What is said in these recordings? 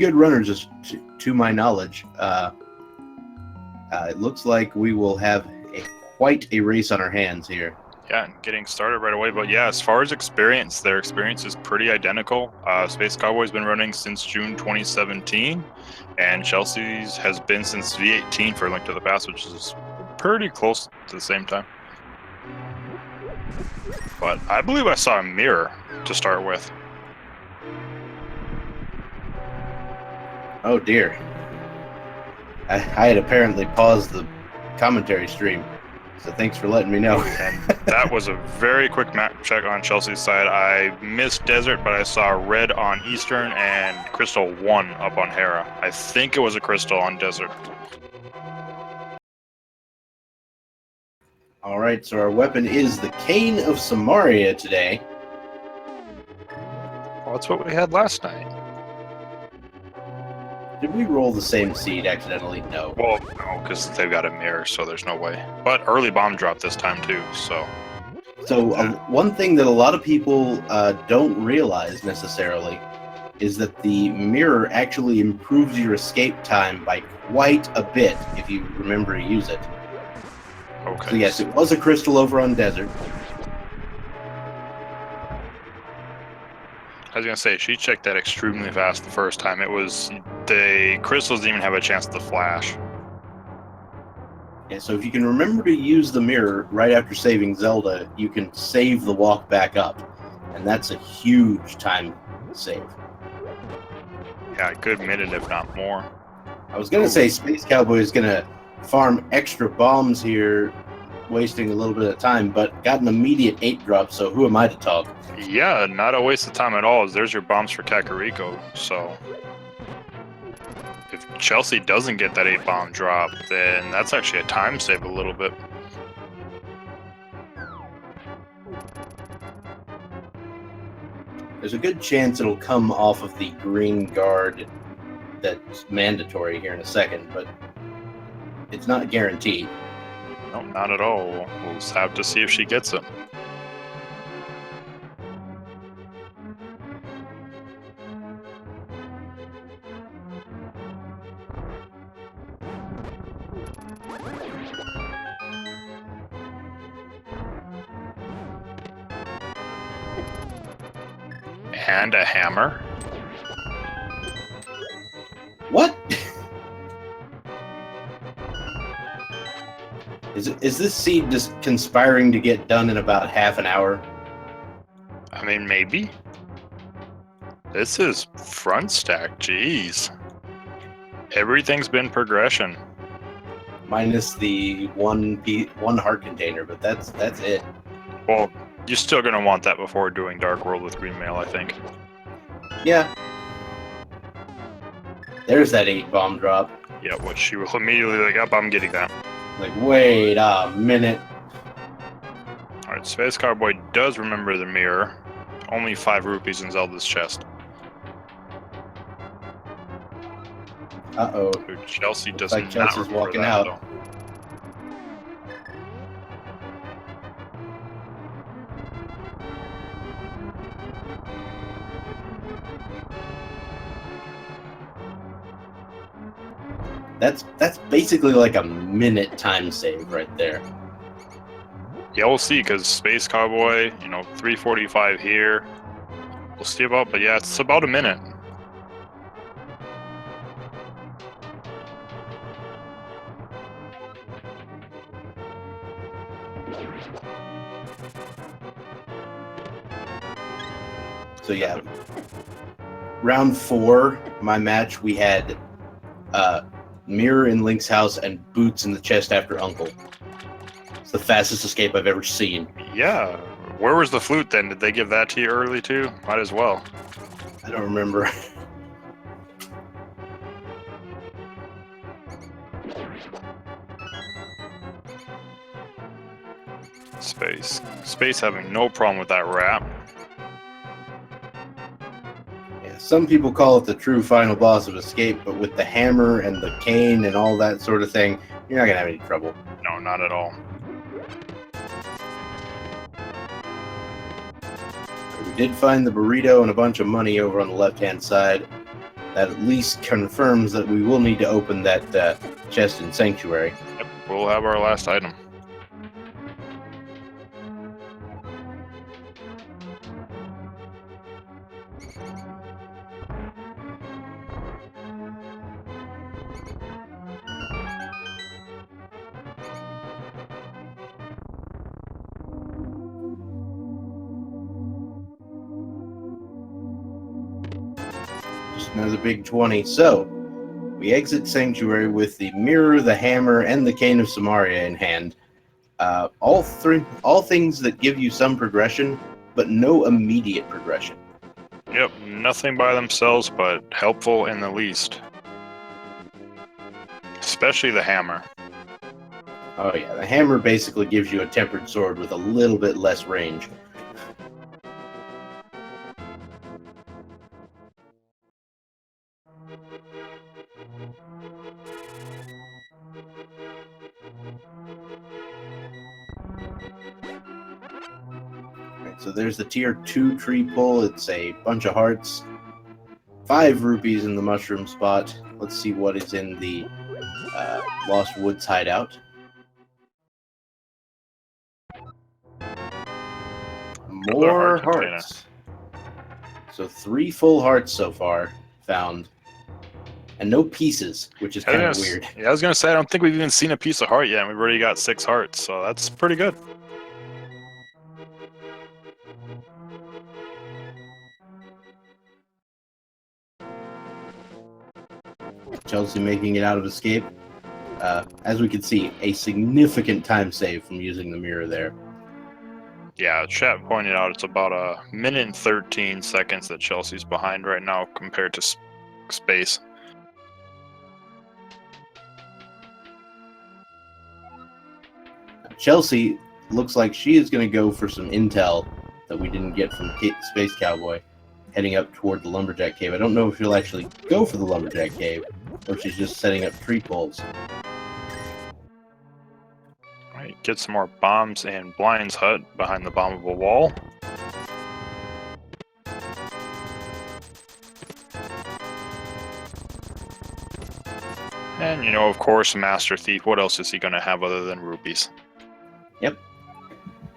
good runners, to my knowledge. It looks like we will have quite a race on our hands here. Yeah, getting started right away. But yeah, as far as experience, their experience is pretty identical. Space Cowboy's been running since June 2017, and Chelsea's has been since V18 for Link to the Past, which is pretty close to the same time. But I believe I saw a mirror to start with. Oh dear. I had apparently paused the commentary stream, so thanks for letting me know. And that was a very quick map check on Chelsea's side. I missed Desert, but I saw red on Eastern and Crystal 1 up on Hera. I think it was a Crystal on Desert. Alright, so our weapon is the Cane of Samaria today. Well, that's what we had last night. Did we roll the same seed accidentally? No. Well, no, because they've got a mirror, so there's no way. But early bomb drop this time too, so. So one thing that a lot of people don't realize necessarily is that the mirror actually improves your escape time by quite a bit if you remember to use it. Okay. So yes, it was a crystal over on Desert. I was gonna say, she checked that extremely fast the first time. It was, the crystals didn't even have a chance to flash. Yeah, so if you can remember to use the mirror right after saving Zelda, you can save the walk back up. And that's a huge time save. Yeah, a good minute, if not more. I was going to say Space Cowboy is going to farm extra bombs here, wasting a little bit of time, but got an immediate 8 drop, so who am I to talk? Yeah, not a waste of time at all. There's your bombs for Kakariko, so. If Chelsea doesn't get that 8 bomb drop, then that's actually a time save a little bit. There's a good chance it'll come off of the green guard that's mandatory here in a second, but it's not guaranteed. No, not at all. We'll just have to see if she gets it. And a hammer. What? Is this seed just conspiring to get done in about half an hour? I mean, maybe. This is front stack, jeez. Everything's been progression. Minus the one heart container, but that's it. Well, you're still gonna want that before doing Dark World with Green Mail, I think. Yeah. There's that 8 bomb drop. Yeah, which she will immediately like, up, I'm getting that. Like, wait a minute. Alright, Space Cowboy does remember the mirror. Only 5 rupees in Zelda's chest. Uh-oh. Chelsea does like not Chelsea's remember walking that out. at all. That's basically like a minute time save right there. Yeah, we'll see, because Space Cowboy, 345 here. We'll see about, but yeah, it's about a minute. So yeah, round 4, my match, we had mirror in Link's house and boots in the chest after Uncle. It's the fastest escape I've ever seen. Yeah, where was the flute then? Did they give that to you early too? Might as well. I don't remember. Space having no problem with that wrap. Yeah, some people call it the true final boss of Escape, but with the hammer and the cane and all that sort of thing, you're not gonna have any trouble. No, not at all. We did find the burrito and a bunch of money over on the left-hand side. That at least confirms that we will need to open that chest in Sanctuary. Yep, we'll have our last item. Just another big 20. So, we exit Sanctuary with the mirror, the hammer, and the cane of Samaria in hand. All things that give you some progression, but no immediate progression. Yep, nothing by themselves, but helpful in the least. Especially the hammer. Oh yeah, the hammer basically gives you a tempered sword with a little bit less range. Right, so there's the tier 2 tree pull. It's a bunch of hearts. 5 rupees in the mushroom spot. Let's see what is in the Lost Woods hideout. More hearts. So 3 full hearts so far found. And no pieces, which is kind of weird. Yeah, I was going to say, I don't think we've even seen a piece of heart yet, and we've already got 6 hearts, so that's pretty good. Chelsea making it out of escape. As we can see, a significant time save from using the mirror there. Yeah, chat pointed out it's about a minute and 13 seconds that Chelsea's behind right now compared to Space. Chelsea looks like she is going to go for some intel that we didn't get from Space Cowboy, heading up toward the Lumberjack Cave. I don't know if she'll actually go for the Lumberjack Cave, or if she's just setting up tree poles. Alright, get some more bombs and Blind's hut behind the bombable wall. And, you know, of course, Master Thief, what else is he going to have other than rupees? Yep.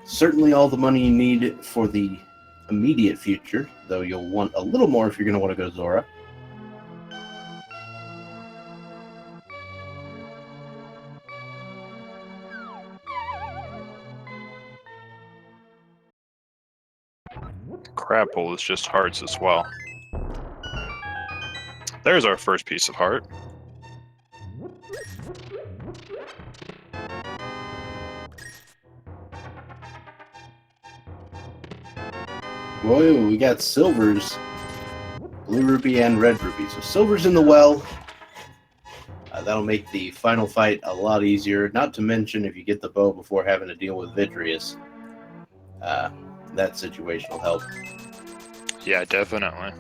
Certainly all the money you need for the immediate future, though you'll want a little more if you're going to want to go Zora. Crapple is just hearts as well. There's our first piece of heart. Whoa, we got silvers. Blue rupee and red rupee. So silver's in the well. That'll make the final fight a lot easier. Not to mention, if you get the bow before having to deal with Vitreous, that situation will help. Yeah, definitely.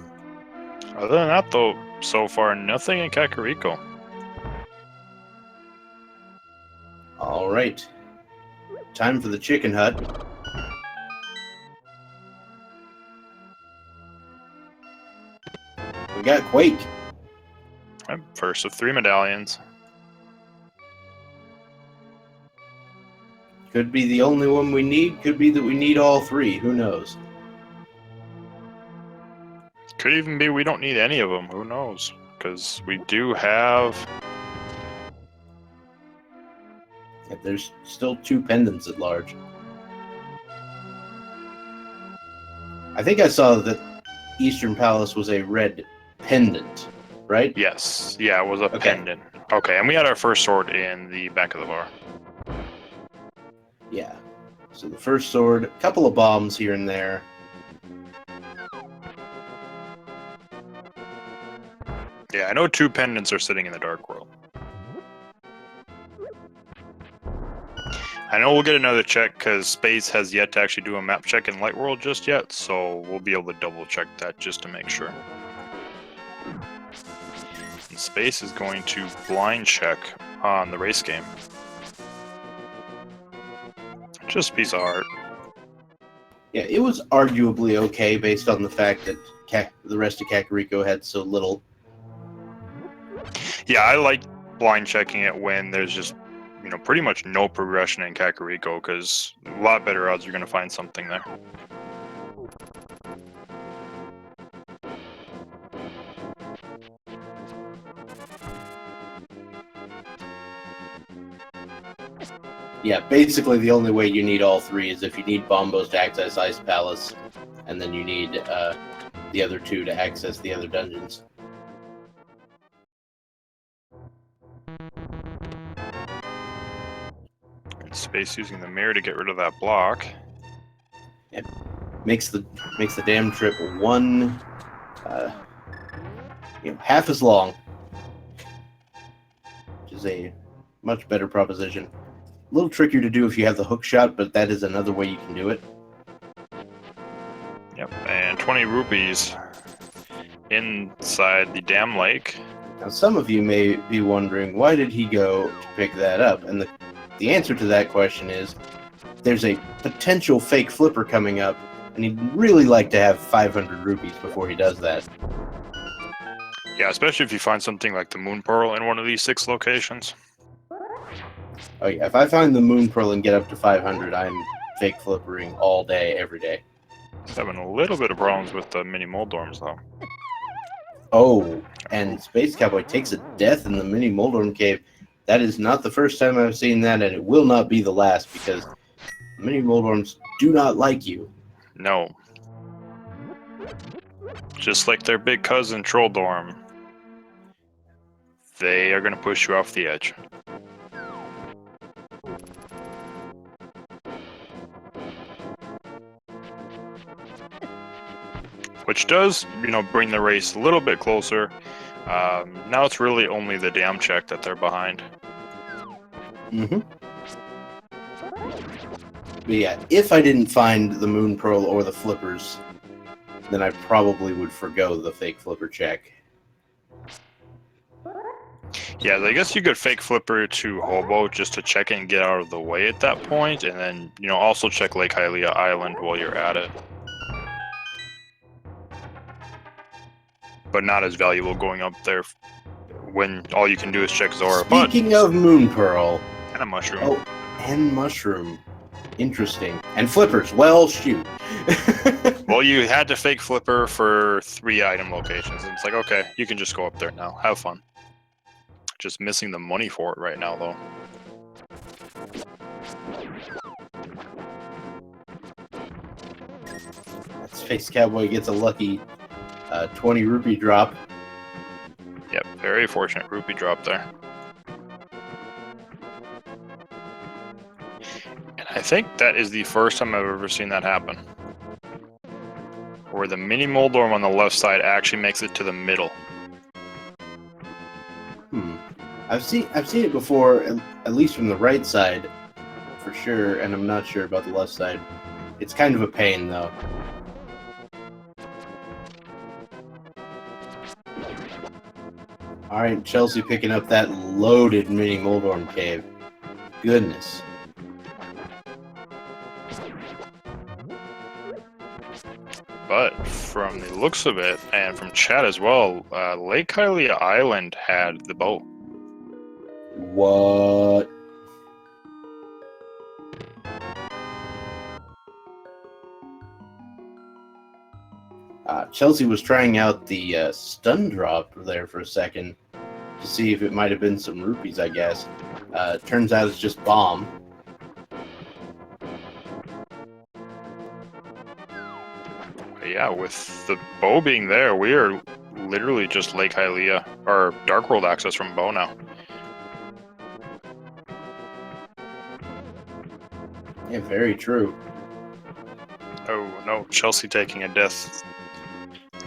Other than that, though, so far, nothing in Kakariko. All right. Time for the chicken hut. We got Quake. First of 3 medallions. Could be the only one we need. Could be that we need all 3. Who knows? Could even be we don't need any of them. Who knows? Because we do have... Yeah, there's still 2 pendants at large. I think I saw that Eastern Palace was a red pendant, right? Yes. Yeah, it was a pendant. Okay, and we had our first sword in the back of the bar. Yeah. So the first sword, a couple of bombs here and there. Yeah, I know 2 pendants are sitting in the Dark World. I know we'll get another check because Space has yet to actually do a map check in Light World just yet, so we'll be able to double check that just to make sure. And Space is going to blind check on the race game. Just a piece of art. Yeah, it was arguably okay based on the fact that the rest of Kakariko had so little. Yeah, I like blind checking it when there's just, pretty much no progression in Kakariko, because a lot better odds you're going to find something there. Yeah, basically the only way you need all three is if you need Bombos to access Ice Palace, and then you need the other two to access the other dungeons. And Space using the mirror to get rid of that block. Yep. Makes the damn trip one, half as long, which is a much better proposition. A little trickier to do if you have the Hookshot, but that is another way you can do it. Yep, and 20 rupees inside the dam lake. Now, some of you may be wondering, why did he go to pick that up? And the answer to that question is, there's a potential fake flipper coming up, and he'd really like to have 500 rupees before he does that. Yeah, especially if you find something like the Moon Pearl in one of these 6 locations. Oh yeah, if I find the Moon Pearl and get up to 500, I'm fake flippering all day, every day. Just having a little bit of problems with the mini Moldorms, though. Oh, and Space Cowboy takes a death in the mini Moldorm cave. That is not the first time I've seen that, and it will not be the last, because mini Moldorms do not like you. No. Just like their big cousin, Trolldorm. They are going to push you off the edge. Which does, bring the race a little bit closer. Now it's really only the dam check that they're behind. Mm-hmm. But yeah, if I didn't find the Moon Pearl or the flippers, then I probably would forgo the fake flipper check. Yeah, I guess you could fake flipper to Hobo just to check it and get out of the way at that point, and then, also check Lake Hylia Island while you're at it. But not as valuable going up there when all you can do is check Zora. Speaking of Moon Pearl... And a mushroom. Oh, and mushroom. Interesting. And flippers. Well, shoot. Well, you had to fake flipper for 3 item locations. And it's like, okay, you can just go up there now. Have fun. Just missing the money for it right now, though. Space Cowboy gets a lucky 20 rupee drop. Yep, very fortunate rupee drop there. And I think that is the first time I've ever seen that happen. Where the mini Moldorm on the left side actually makes it to the middle. I've seen it before, at least from the right side, for sure, and I'm not sure about the left side. It's kind of a pain, though. Alright, Chelsea picking up that loaded mini Moldorm cave. Goodness. But from the looks of it, and from chat as well, Lake Hylia Island had the boat. What? Chelsea was trying out the stun drop there for a second to see if it might have been some rupees, I guess. Turns out it's just bomb. Yeah, with the bow being there, we are literally just Lake Hylia, or Dark World access from bow now. Yeah, very true. Oh no, Chelsea taking a death.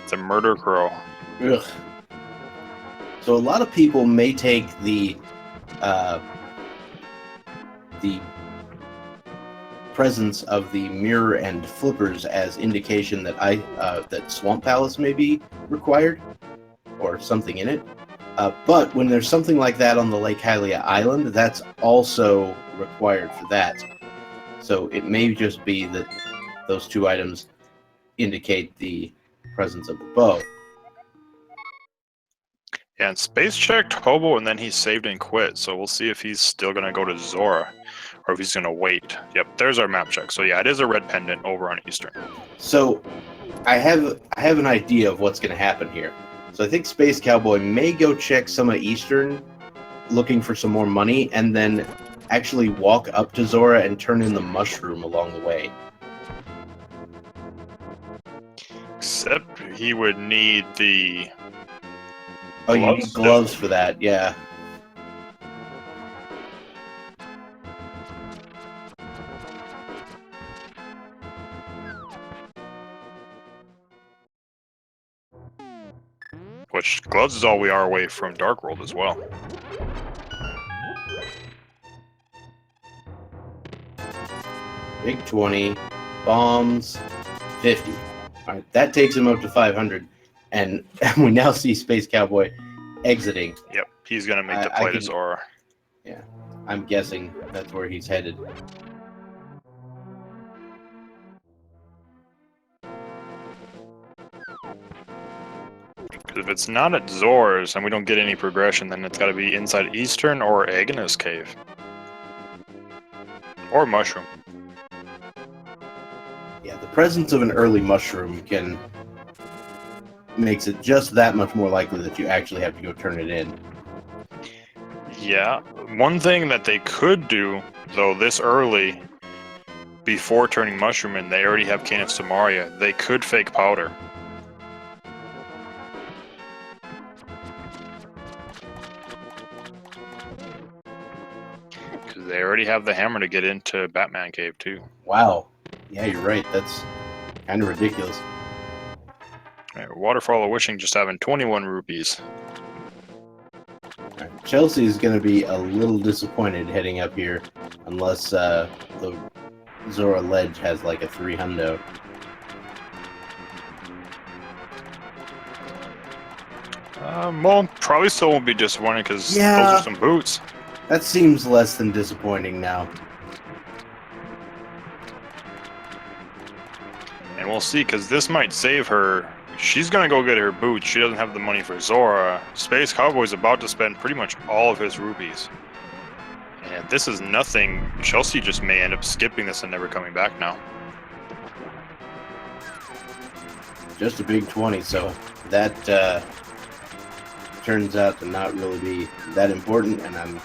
It's a murder crow. Ugh. So a lot of people may take the presence of the mirror and flippers as indication that that Swamp Palace may be required, or something in it. But when there's something like that on the Lake Hylia Island, that's also required for that. So it may just be that those 2 items indicate the presence of the bow. Yeah, and Space checked Hobo, and then he saved and quit. So we'll see if he's still going to go to Zora, or if he's going to wait. Yep, there's our map check. So yeah, it is a red pendant over on Eastern. So I have an idea of what's going to happen here. So I think Space Cowboy may go check some of Eastern, looking for some more money, and then actually walk up to Zora and turn in the mushroom along the way. Except he would need the... Oh, you need gloves for that, yeah. Which, gloves is all we are away from Dark World as well. Big 20, bombs, 50. Alright, that takes him up to 500. And we now see Space Cowboy exiting. Yep, he's going to make the play to Zora. Yeah, I'm guessing that's where he's headed. If it's not at Zora's and we don't get any progression, then it's got to be inside Eastern or Agnes Cave. Or Mushroom. Yeah, the presence of an early mushroom makes it just that much more likely that you actually have to go turn it in. Yeah, one thing that they could do, though, this early, before turning Mushroom in, they already have Cane of Samaria. They could fake powder. Because they already have the hammer to get into Batman Cave, too. Wow. Yeah, you're right. That's kind of ridiculous. Right, Waterfall of Wishing just having 21 rupees. Right, Chelsea is going to be a little disappointed heading up here unless the Zora Ledge has like a 300. Well, probably still won't be disappointed because those are some boots. That seems less than disappointing now. And we'll see, because this might save her. She's going to go get her boots. She doesn't have the money for Zora. Space Cowboy's about to spend pretty much all of his rupees. And this is nothing. Chelsea just may end up skipping this and never coming back now. Just a big 20, so that turns out to not really be that important, and I'm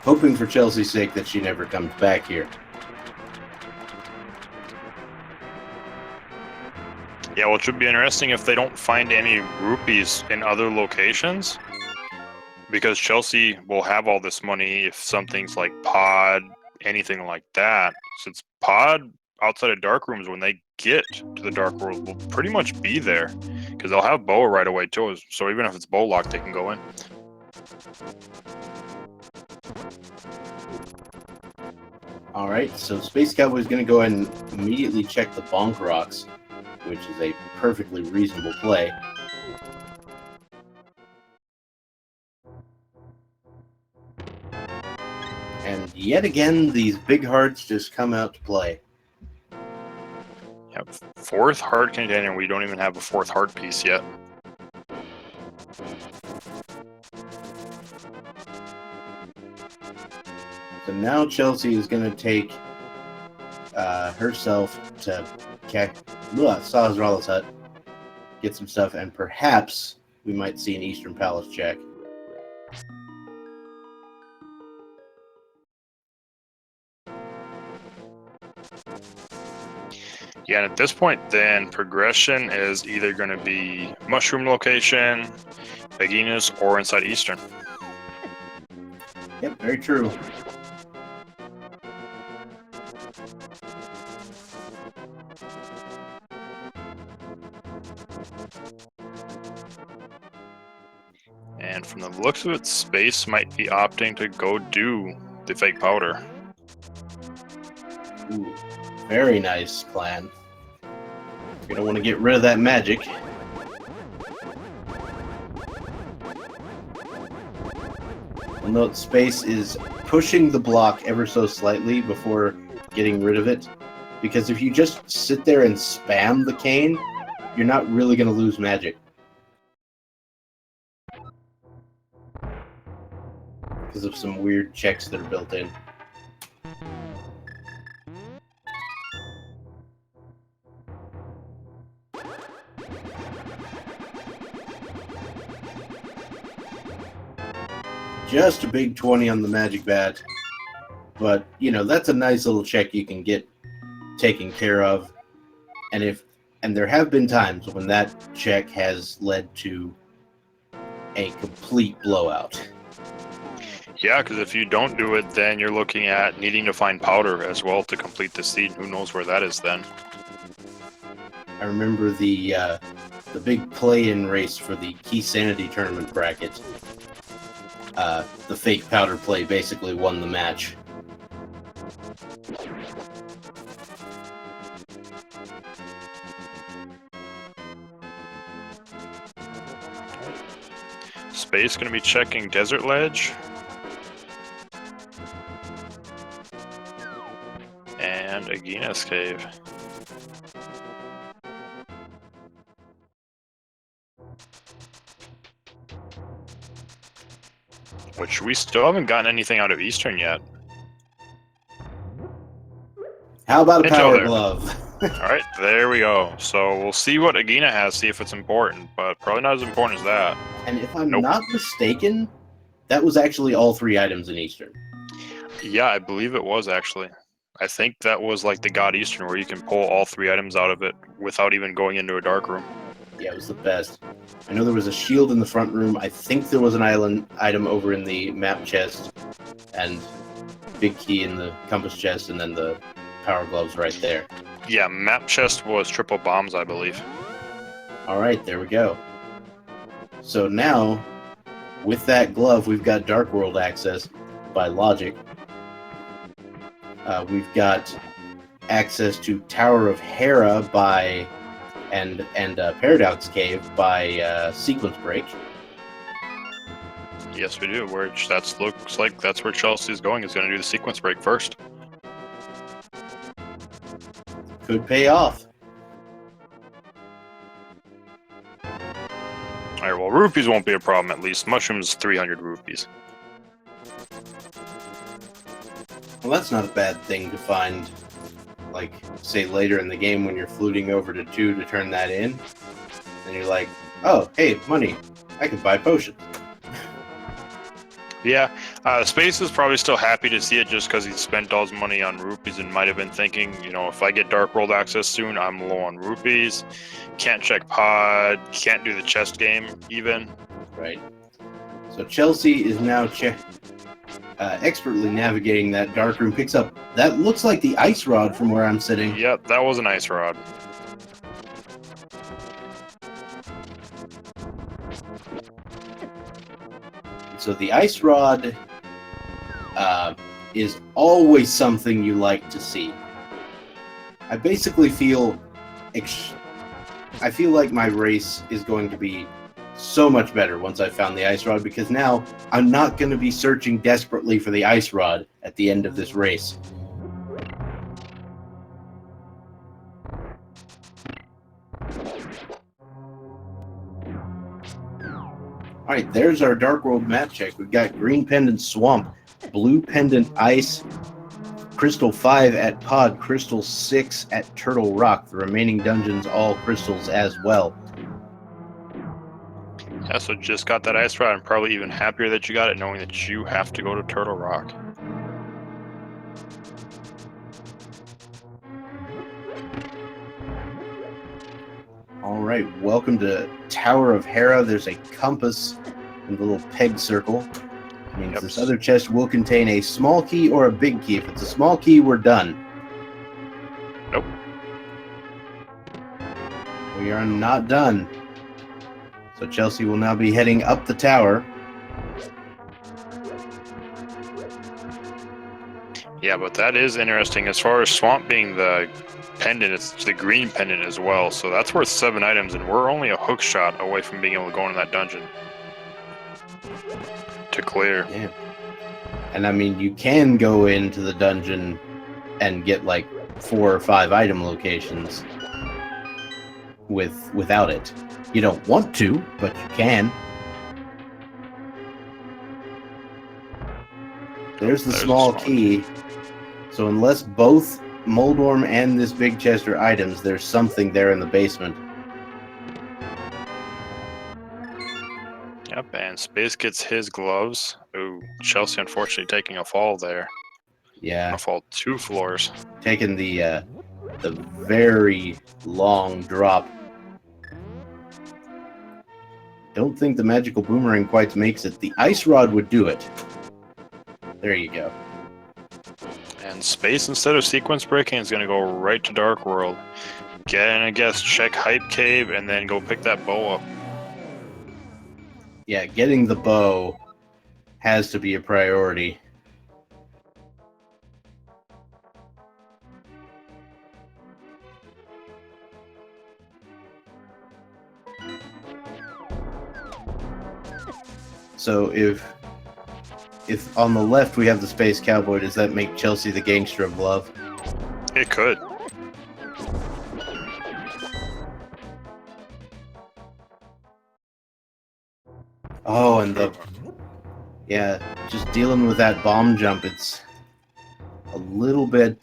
hoping for Chelsea's sake that she never comes back here. Yeah, well, it should be interesting if they don't find any rupees in other locations, because Chelsea will have all this money if something's like Pod, anything like that. Since Pod, outside of Dark Rooms, when they get to the Dark World, will pretty much be there, because they'll have Boa right away too, so even if it's Boa locked, they can go in. Alright, so Space Cowboy's going to go ahead and immediately check the Bonk Rocks, which is a perfectly reasonable play. And yet again, these big hearts just come out to play. Yeah, fourth heart container, we don't even have a fourth heart piece yet. So now Chelsea is going to take herself to Sazrala's hut, get some stuff, and perhaps we might see an Eastern Palace check. Yeah, and at this point, then progression is either going to be Mushroom location, Beginners, or inside Eastern. Yep, very true. And from the looks of it, Space might be opting to go do the fake powder. Ooh, very nice plan. You're gonna want to get rid of that magic. You'll note Space is pushing the block ever so slightly before getting rid of it, because if you just sit there and spam the cane, you're not really gonna lose magic. because of some weird checks that are built in. Just a big 20 on the magic bat. But, you know, that's a nice little check you can get taken care of. And there have been times when that check has led to a complete blowout. Yeah, because if you don't do it, then you're looking at needing to find powder as well to complete the seed. Who knows where that is then? I remember the big play-in race for the Key Sanity tournament bracket. The fake powder play basically won the match. Space going to be checking Desert Ledge. And Agina's Cave. Which we still haven't gotten anything out of Eastern yet. How about a Intel power there. glove? Alright, there we go. So we'll see what Agina has, see if it's important, but probably not as important as that. And if I'm Nope. not mistaken, that was actually all 3 items in Eastern. Yeah, I believe it was actually. I think that was like the God Eastern where you can pull all 3 items out of it without even going into a dark room. Yeah, it was the best. I know there was a shield in the front room. I think there was an item over in the map chest, and big key in the compass chest, and then the power gloves right there. Yeah, map chest was triple bombs, I believe. All right, there we go. So now, with that glove, we've got Dark World access by logic. We've got access to Tower of Hera by and Paradox Cave by sequence break. Yes, we do. Which looks like that's where Chelsea's going. Is going to do the sequence break first. Could pay off. All right. Well, rupees won't be a problem at least. Mushrooms 300 rupees. Well, that's not a bad thing to find, like, say, later in the game when you're fluting over to 2 to turn that in. And you're like, oh, hey, money. I can buy potions. Yeah, Space is probably still happy to see it just because he spent all his money on rupees and might have been thinking, you know, if I get Dark World access soon, I'm low on rupees. Can't check pod, can't do the chest game even. Right. So Chelsea is now expertly navigating that dark room. Picks up, that looks like the ice rod from where I'm sitting. Yep, that was an ice rod. So the ice rod is always something you like to see. I basically feel like my race is going to be so much better once I found the ice rod, because now I'm not going to be searching desperately for the ice rod at the end of this race. All right, there's our Dark World map check. We've got Green Pendant Swamp, Blue Pendant Ice, Crystal 5 at Pod, Crystal 6 at Turtle Rock. The remaining dungeons all crystals as well. Yeah, so just got that ice rod. I'm probably even happier that you got it, knowing that you have to go to Turtle Rock. All right, welcome to Tower of Hera. There's a compass and a little peg circle. It means this other chest will contain a small key or a big key. If it's a small key, we're done. Nope. We are not done. So Chelsea will now be heading up the tower. Yeah, but that is interesting. As far as Swamp being the pendant, it's the green pendant as well. So that's worth 7 items, and we're only a hook shot away from being able to go into that dungeon to clear. Yeah. And I mean, you can go into the dungeon and get like 4 or 5 item locations without it. You don't want to, but you can. There's the small key. So unless both Moldorm and this big chest are items, there's something there in the basement. Yep, and Space gets his gloves. Ooh, Chelsea unfortunately taking a fall there. Yeah. A fall 2 floors. Taking the very long drop. Don't think the magical boomerang quite makes it. The ice rod would do it. There you go. And Space, instead of sequence breaking, is going to go right to Dark World. I guess check Hype Cave and then go pick that bow up. Yeah, getting the bow has to be a priority. So if on the left we have the Space Cowboy, does that make Chelsea the Gangster of Love? It could. Oh, and yeah, just dealing with that bomb jump, it's a little bit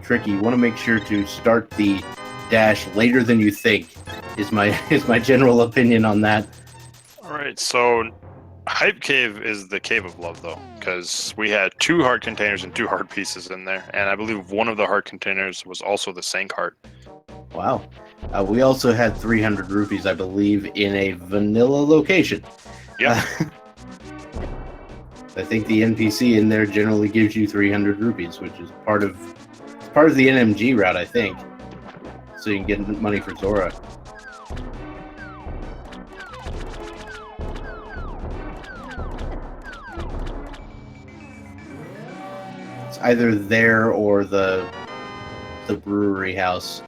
tricky. You want to make sure to start the dash later than you think, is my general opinion on that. Alright, so Hype Cave is the Cave of Love, though, because we had 2 heart containers and 2 heart pieces in there, and I believe one of the heart containers was also the Sank heart. Wow. We also had 300 rupees, I believe, in a vanilla location. Yeah. I think the NPC in there generally gives you 300 rupees, which is part of the NMG route, I think. So you can get money for Zora. It's either there or the brewery house.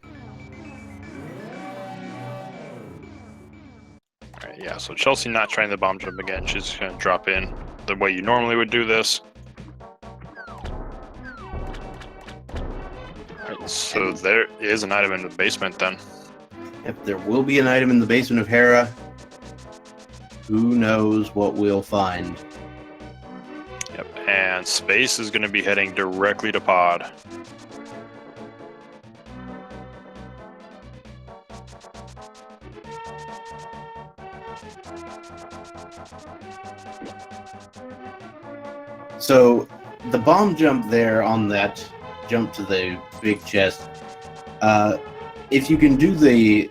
Alright, yeah, so Chelsea not trying the bomb jump again. She's just going to drop in the way you normally would do this. Alright, so there is an item in the basement then. If there will be an item in the basement of Hera, who knows what we'll find. Yep, and Space is going to be heading directly to Pod. So the bomb jump there on that jump to the big chest, if you can do the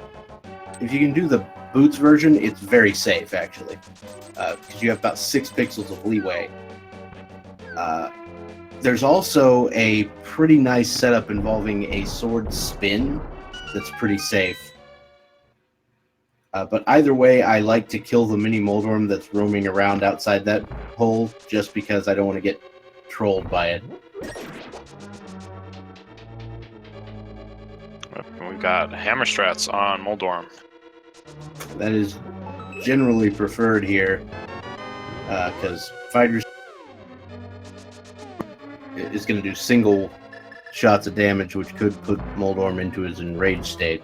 boots version, it's very safe actually, because you have about 6 pixels of leeway. There's also a pretty nice setup involving a sword spin that's pretty safe. But either way, I like to kill the mini Moldorm that's roaming around outside that hole, just because I don't want to get trolled by it. We've got hammer strats on Moldorm. That is generally preferred here, because fighters is going to do single shots of damage, which could put Moldorm into his enraged state.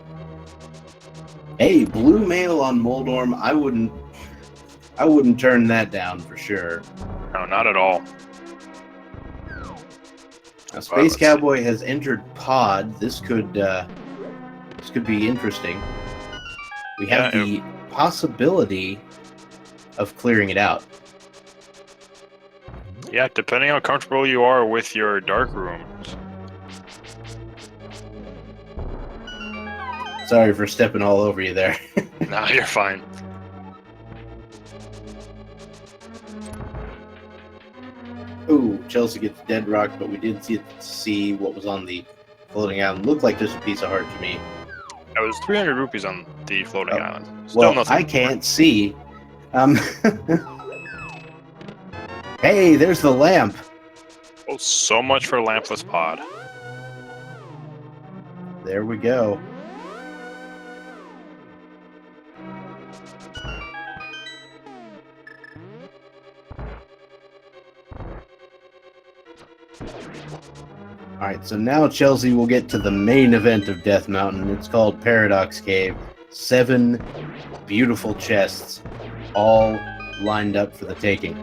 Hey, blue mail on Moldorm, I wouldn't turn that down for sure. No, not at all. Now, Space Cowboy has entered Pod. This could be interesting. We have the possibility of clearing it out. Yeah, depending how comfortable you are with your dark rooms. Sorry for stepping all over you there. No, you're fine. Ooh, Chelsea gets dead rocked, but we did see what was on the floating island. Looked like just a piece of heart to me. It was 300 rupees on the floating island. Still Well, nothing. I can't see. Hey, there's the lamp. Oh, so much for lampless Pod. There we go. Alright, so now Chelsea will get to the main event of Death Mountain. It's called Paradox Cave. 7 beautiful chests, all lined up for the taking.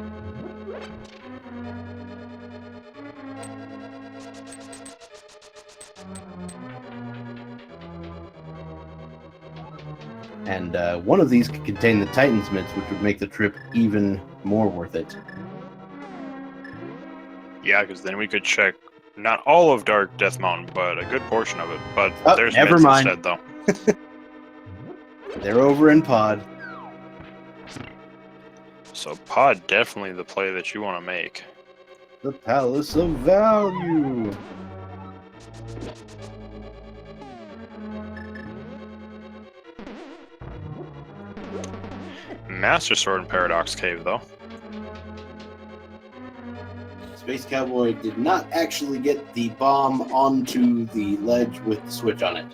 And one of these could contain the Titan's mitts, which would make the trip even more worth it. Yeah, because then we could check not all of Dark Death Mountain, but a good portion of it. But Oh, there's never mitts mind. instead, though. They're over in Pod. So Pod definitely the play that you want to make. The Palace of Value. Master Sword and Paradox Cave, though. Space Cowboy did not actually get the bomb onto the ledge with the switch on it.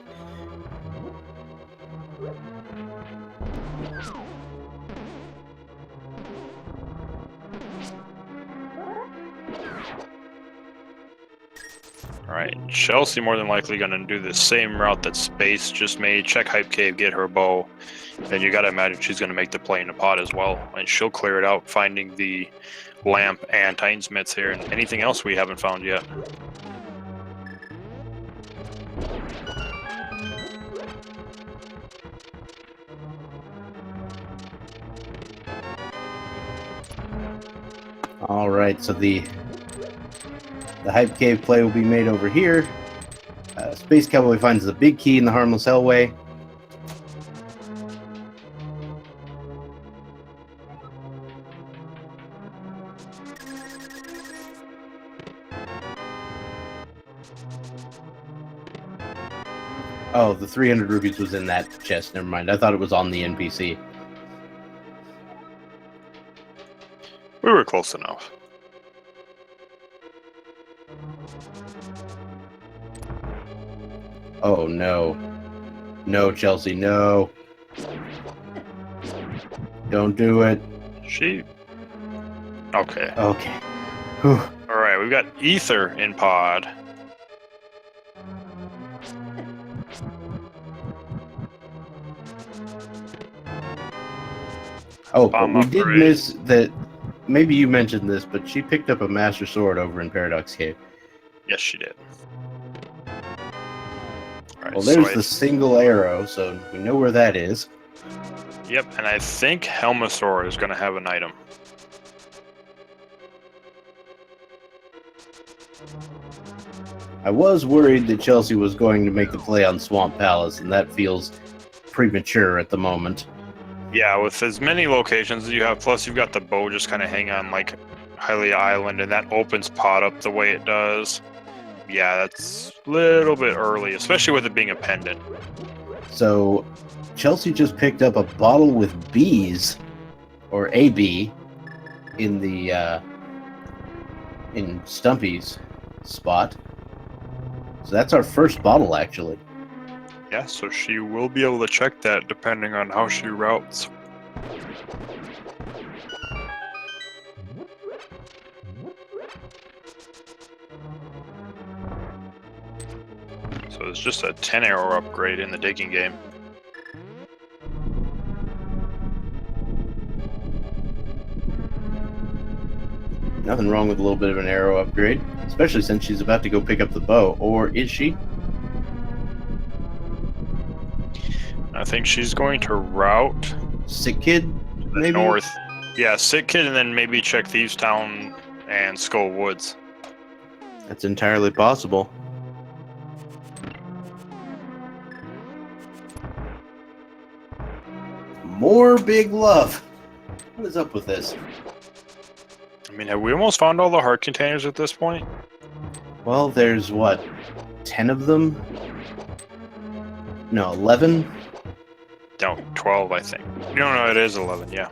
Alright, Chelsea more than likely going to do the same route that Space just made. Check Hype Cave, get her bow. Then you got to imagine she's going to make the play in the pod as well. And she'll clear it out, finding the lamp and Titan's mitts here. And anything else we haven't found yet. Alright, so the Hype Cave play will be made over here. Space Cowboy finds the big key in the Harmless Hellway. Oh, the 300 rubies was in that chest. Never mind. I thought it was on the NPC. We were close enough. Oh, no. No, Chelsea, no. Don't do it. She... Okay. Okay. Whew. Alright, we've got Ether in pod. Oh, but Bomb we did upgrade. miss that. Maybe you mentioned this, but she picked up a Master Sword over in Paradox Cave. Yes, she did. Alright, Well, there's so the single arrow, so we know where that is. Yep, and I think Helmasaur is going to have an item. I was worried that Chelsea was going to make the play on Swamp Palace, and that feels premature at the moment. Yeah, with as many locations as you have, plus you've got the bow just kind of hang on like Hylia Island, and that opens pod up the way it does. Yeah, that's a little bit early, especially with it being a pendant. So, Chelsea just picked up a bottle with bees, or a bee, in the in Stumpy's spot. So that's our first bottle, actually. Yeah, so she will be able to check that depending on how she routes. So it's just a 10 arrow upgrade in the digging game. Nothing wrong with a little bit of an arrow upgrade, especially since she's about to go pick up the bow. Or is she? I think she's going to route Sick Kid, the maybe? north. Yeah, Sick Kid, and then maybe check Thieves Town and Skull Woods. That's entirely possible. More big love. What is up with this? I mean, have we almost found all the heart containers at this point? Well, there's what, 10 of them? No, 11? No, 12, I think. No, it is 11, yeah.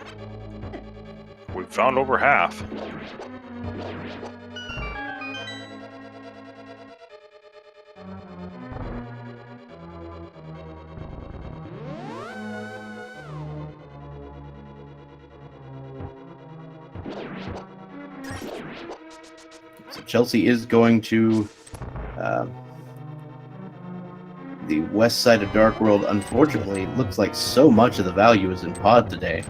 We've found over half. So Chelsea is going to the west side of Dark World. Unfortunately, it looks like so much of the value is in pod today.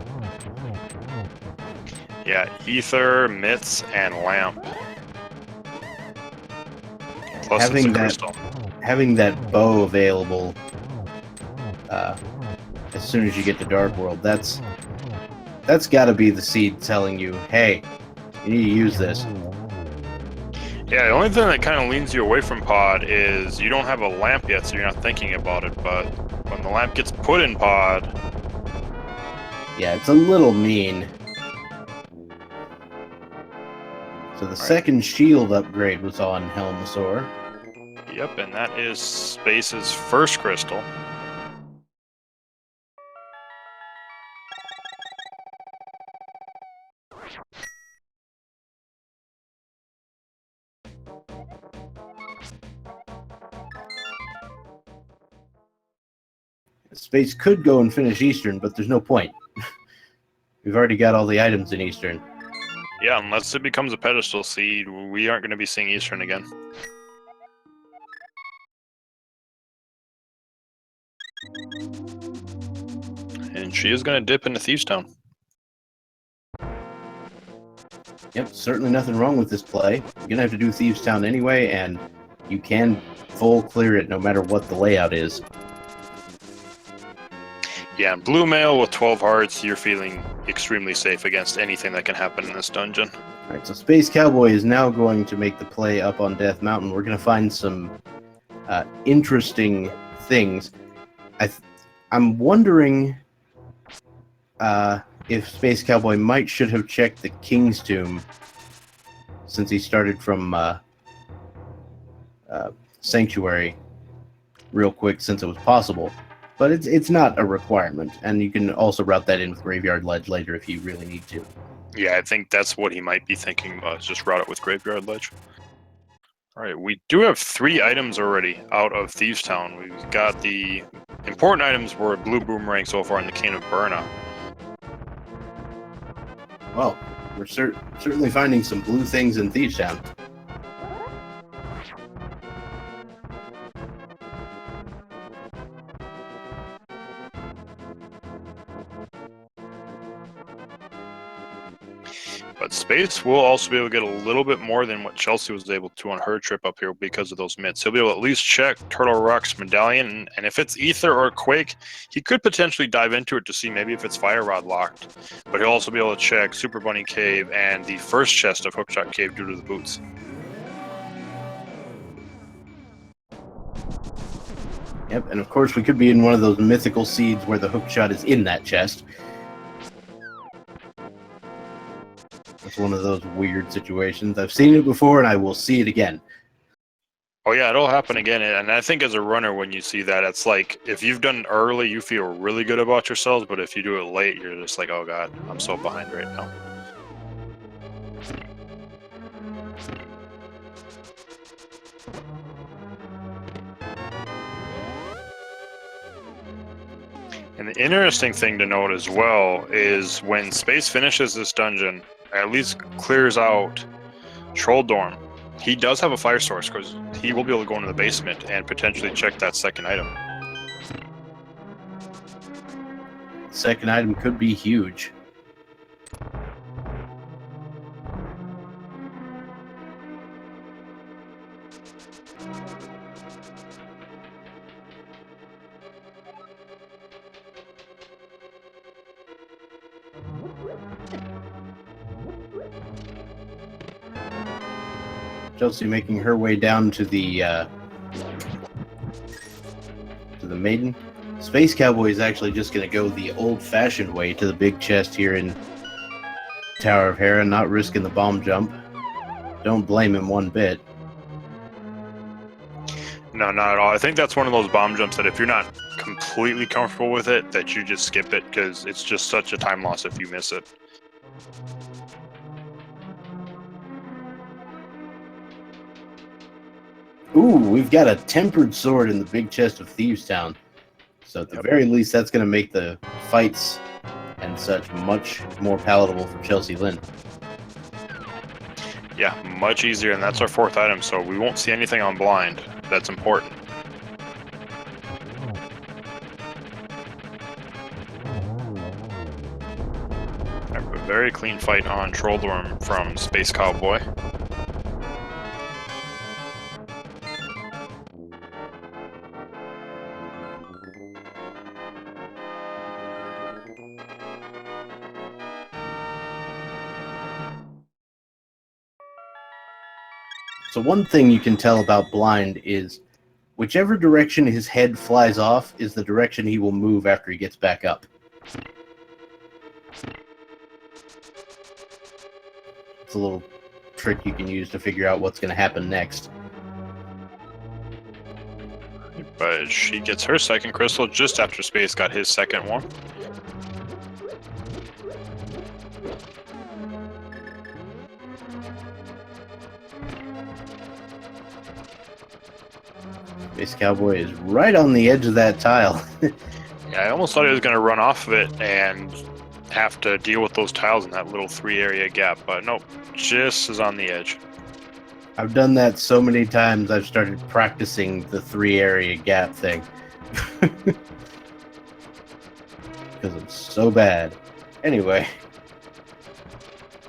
Yeah, Ether, Mitts, and Lamp. Plus it's a crystal. Having that bow available, as soon as you get to Dark World. That's got to be the seed telling you, hey, you need to use this. Yeah, the only thing that kind of leans you away from pod is you don't have a lamp yet, so you're not thinking about it, but when the lamp gets put in pod... Yeah, it's a little mean. So the second shield upgrade was on Helmosaur. Yep, and that is Space's first crystal. Space could go and finish Eastern, but there's no point. We've already got all the items in Eastern. Yeah, unless it becomes a pedestal seed, we aren't going to be seeing Eastern again. And she is going to dip into Thieves Town. Yep, certainly nothing wrong with this play. You're going to have to do Thieves Town anyway, and you can full clear it no matter what the layout is. Yeah, blue mail with 12 hearts, you're feeling extremely safe against anything that can happen in this dungeon. Alright, so Space Cowboy is now going to make the play up on Death Mountain. We're going to find some interesting things. I'm wondering if Space Cowboy should have checked the King's Tomb, since he started from Sanctuary real quick, since it was possible. But it's not a requirement, and you can also route that in with Graveyard Ledge later if you really need to. Yeah, I think that's what he might be thinking about, is just route it with Graveyard Ledge. Alright, we do have 3 items already out of Thieves Town. We've got the important items were Blue Boomerang so far in the Cane of Burna. Well, we're certainly finding some blue things in Thieves Town. But Space will also be able to get a little bit more than what Chelsea was able to on her trip up here because of those mitts. He'll be able to at least check Turtle Rock's medallion, and if it's Ether or Quake, he could potentially dive into it to see maybe if it's Fire Rod locked. But he'll also be able to check Super Bunny Cave and the first chest of Hookshot Cave due to the boots. Yep, and of course we could be in one of those mythical seeds where the Hookshot is in that chest. It's one of those weird situations. I've seen it before, and I will see it again. Oh yeah, it'll happen again. And I think as a runner, when you see that, it's like, if you've done it early, you feel really good about yourselves, but if you do it late, you're just like, oh god, I'm so behind right now. And the interesting thing to note as well is when Space finishes this dungeon, at least clears out Troll Dorm, he does have a fire source because he will be able to go into the basement and potentially check that second item. Second item could be huge. Chelsea making her way down to the maiden. Space Cowboy is actually just going to go the old-fashioned way to the big chest here in Tower of Hera, not risking the bomb jump. Don't blame him one bit. No, not at all. I think that's one of those bomb jumps that if you're not completely comfortable with it, that you just skip it because it's just such a time loss if you miss it. Ooh, we've got a tempered sword in the big chest of Thieves Town. So at the very least, that's going to make the fights and such much more palatable for ChelseyxLynn. Yeah, much easier, and that's our 4th item, so we won't see anything on blind. That's important. A very clean fight on Trolldorm from Space Cowboy. So one thing you can tell about Blind is whichever direction his head flies off is the direction he will move after he gets back up. It's a little trick you can use to figure out what's going to happen next. But she gets her second crystal just after Space got his second one. Space Cowboy is right on the edge of that tile. Yeah, I almost thought he was going to run off of it and have to deal with those tiles in that little 3-area gap, but nope, just is on the edge. I've done that so many times I've started practicing the 3-area gap thing. Because it's so bad. Anyway.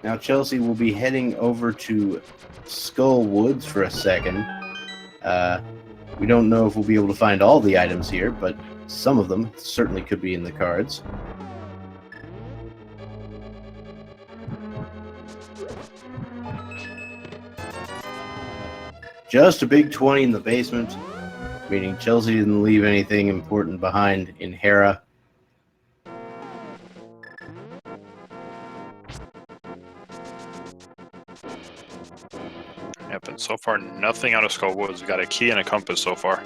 Now Chelsea will be heading over to Skull Woods for a second. We don't know if we'll be able to find all the items here, but some of them certainly could be in the cards. Just a big 20 in the basement, meaning Chelsea didn't leave anything important behind in Hera. Yep, and so far nothing out of Skull Woods. We got a key and a compass so far.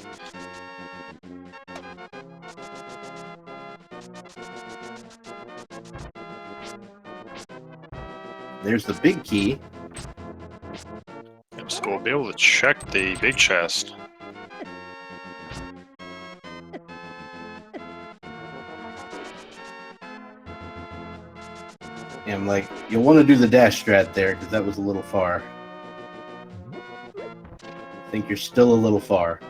There's the big key. Yep, so we'll be able to check the big chest. And I'm like, you'll want to do the dash strat there, because that was a little far. I think you're still a little far.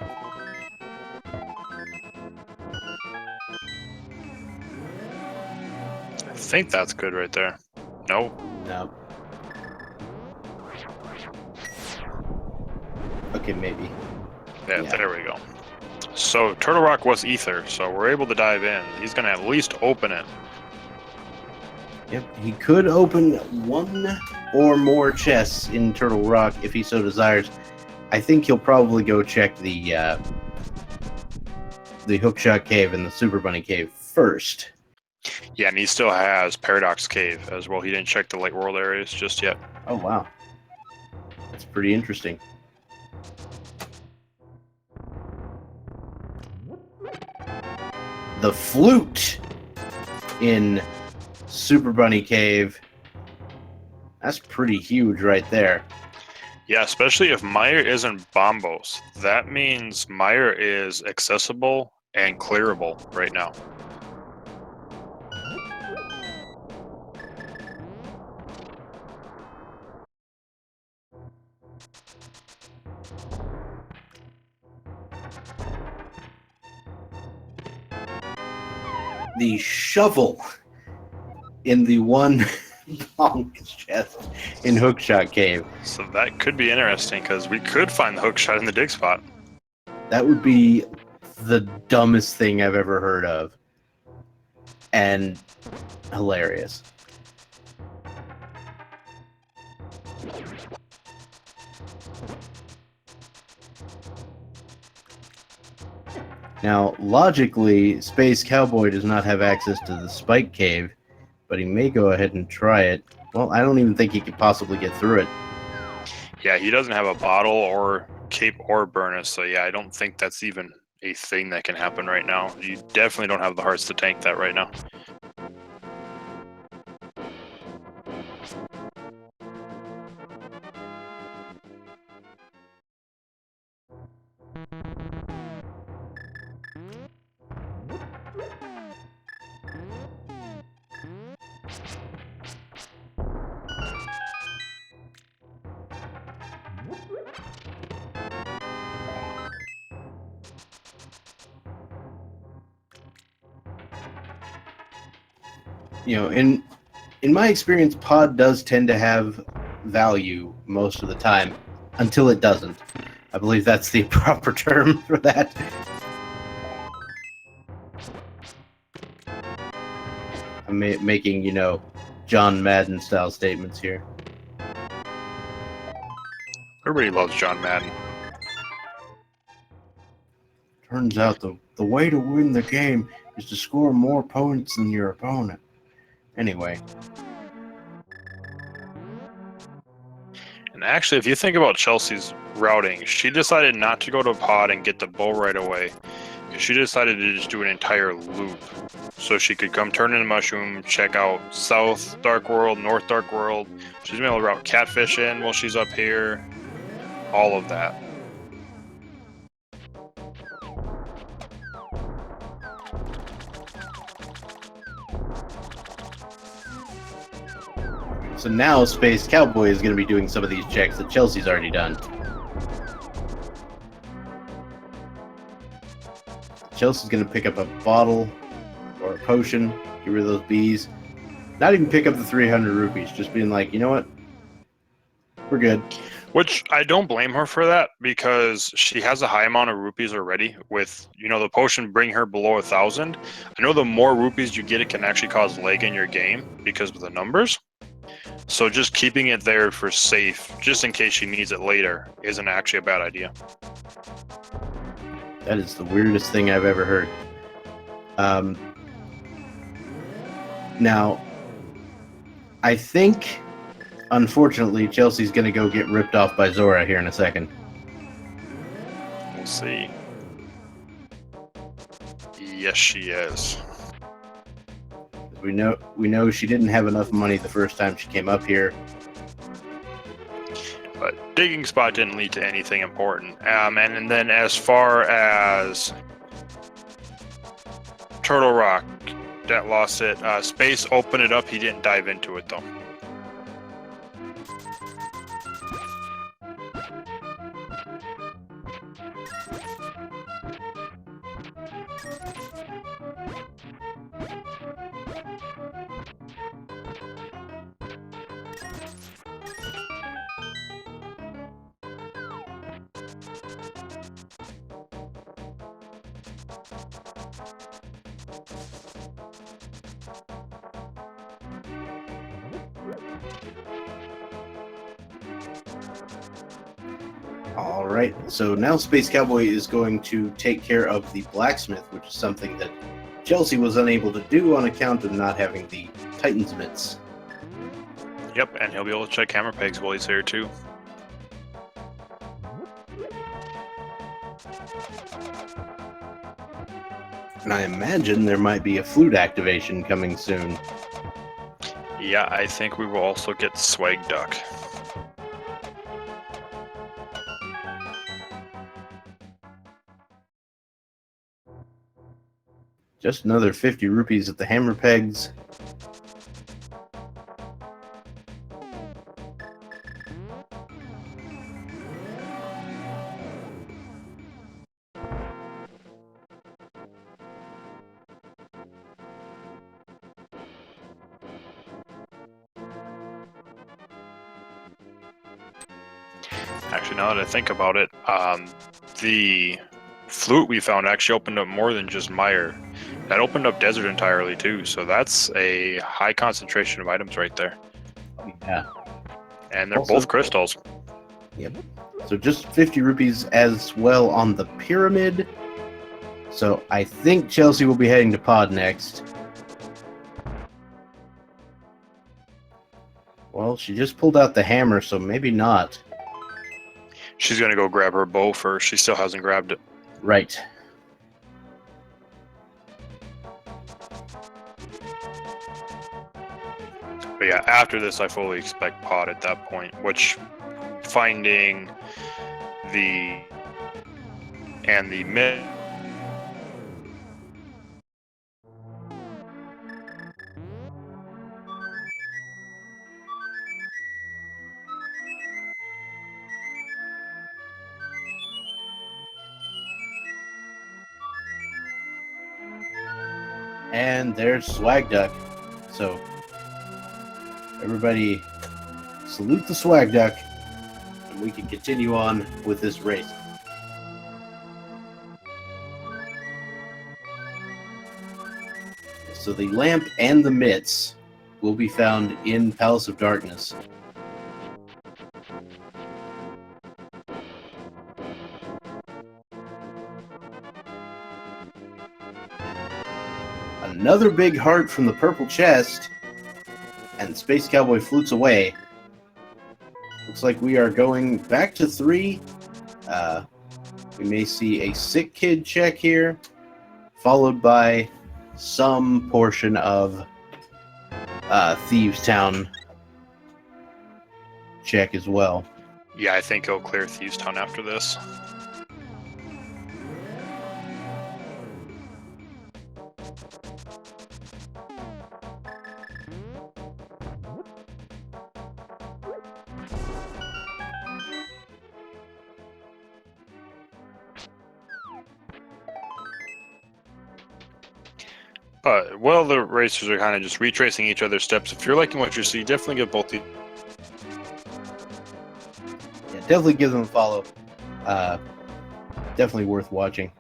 I think that's good right there. Nope. No. Okay, maybe. Yeah, Yeah. there we go. So Turtle Rock was ether, so we're able to dive in. He's gonna at least open it. Yep, he could open one or more chests in Turtle Rock if he so desires. I think he'll probably go check the Hookshot Cave and the Super Bunny Cave first. Yeah, and he still has Paradox Cave as well. He didn't check the Light World areas just yet. Oh, wow. That's pretty interesting. The flute in Super Bunny Cave. That's pretty huge right there. Yeah, especially if Meyer isn't Bombos. That means Meyer is accessible and clearable right now. The shovel in the one bonk chest in Hookshot Cave. So that could be interesting because we could find the Hookshot in the dig spot. That would be the dumbest thing I've ever heard of. And hilarious. Now, logically, Space Cowboy does not have access to the Spike Cave, but he may go ahead and try it. Well, I don't even think he could possibly get through it. Yeah, he doesn't have a bottle or cape or burnus, so yeah, I don't think that's even a thing that can happen right now. You definitely don't have the hearts to tank that right now. You know, in my experience, pod does tend to have value most of the time, until it doesn't. I believe that's the proper term for that. I'm making, you know, John Madden style statements here. Everybody loves John Madden. Turns out the way to win the game is to score more points than your opponent. Anyway. And actually, if you think about Chelsey's routing, she decided not to go to pod and get the bow right away. She decided to just do an entire loop. So she could come turn into mushroom, check out South Dark World, North Dark World. She's been able to route catfish in while she's up here. All of that. So now Space Cowboy is going to be doing some of these checks that Chelsey's already done. Chelsey's going to pick up a bottle or a potion, get rid of those bees. Not even pick up the 300 rupees, just being like, you know what? We're good. Which I don't blame her for that, because she has a high amount of rupees already with, the potion bring her below 1,000. I know the more rupees you get, it can actually cause lag in your game because of the numbers. So just keeping it there for safe, just in case she needs it later, isn't actually a bad idea. That is the weirdest thing I've ever heard. Now, I think, unfortunately, Chelsey's going to go get ripped off by Zora here in a second. We'll see. Yes, she is. We know she didn't have enough money the first time she came up here. But digging spot didn't lead to anything important. And then as far as Turtle Rock, that lost it. Space opened it up. He didn't dive into it, though. All right, so now Space Cowboy is going to take care of the blacksmith, which is something that Chelsey was unable to do on account of not having the Titan's mitts. Yep, and he'll be able to check hammer pegs while he's here, too. And I imagine there might be a flute activation coming soon. Yeah, I think we will also get Swag Duck. Just another 50 rupees at the hammer pegs. Actually, now that I think about it, the flute we found actually opened up more than just mire. That opened up desert entirely too, so that's a high concentration of items right there. Yeah. And they're Also, both crystals. Yep. So just 50 rupees as well on the pyramid. So I think Chelsey will be heading to pod next. Well, she just pulled out the hammer, so maybe not. She's going to go grab her bow first. She still hasn't grabbed it. Right. But yeah, after this, I fully expect pod at that point, which finding the mid. And there's Swag Duck. So everybody salute the Swag Duck, and we can continue on with this race. So the lamp and the mitts will be found in Palace of Darkness. Another big heart from the purple chest, and Space Cowboy flutes away. Looks like we are going back to 3. We may see a sick kid check here, followed by some portion of Thieves Town check as well. Yeah, I think he'll clear Thieves Town after this. But while the racers are kind of just retracing each other's steps, if you're liking what you see, definitely give both the... Yeah, definitely give them a follow. Definitely worth watching.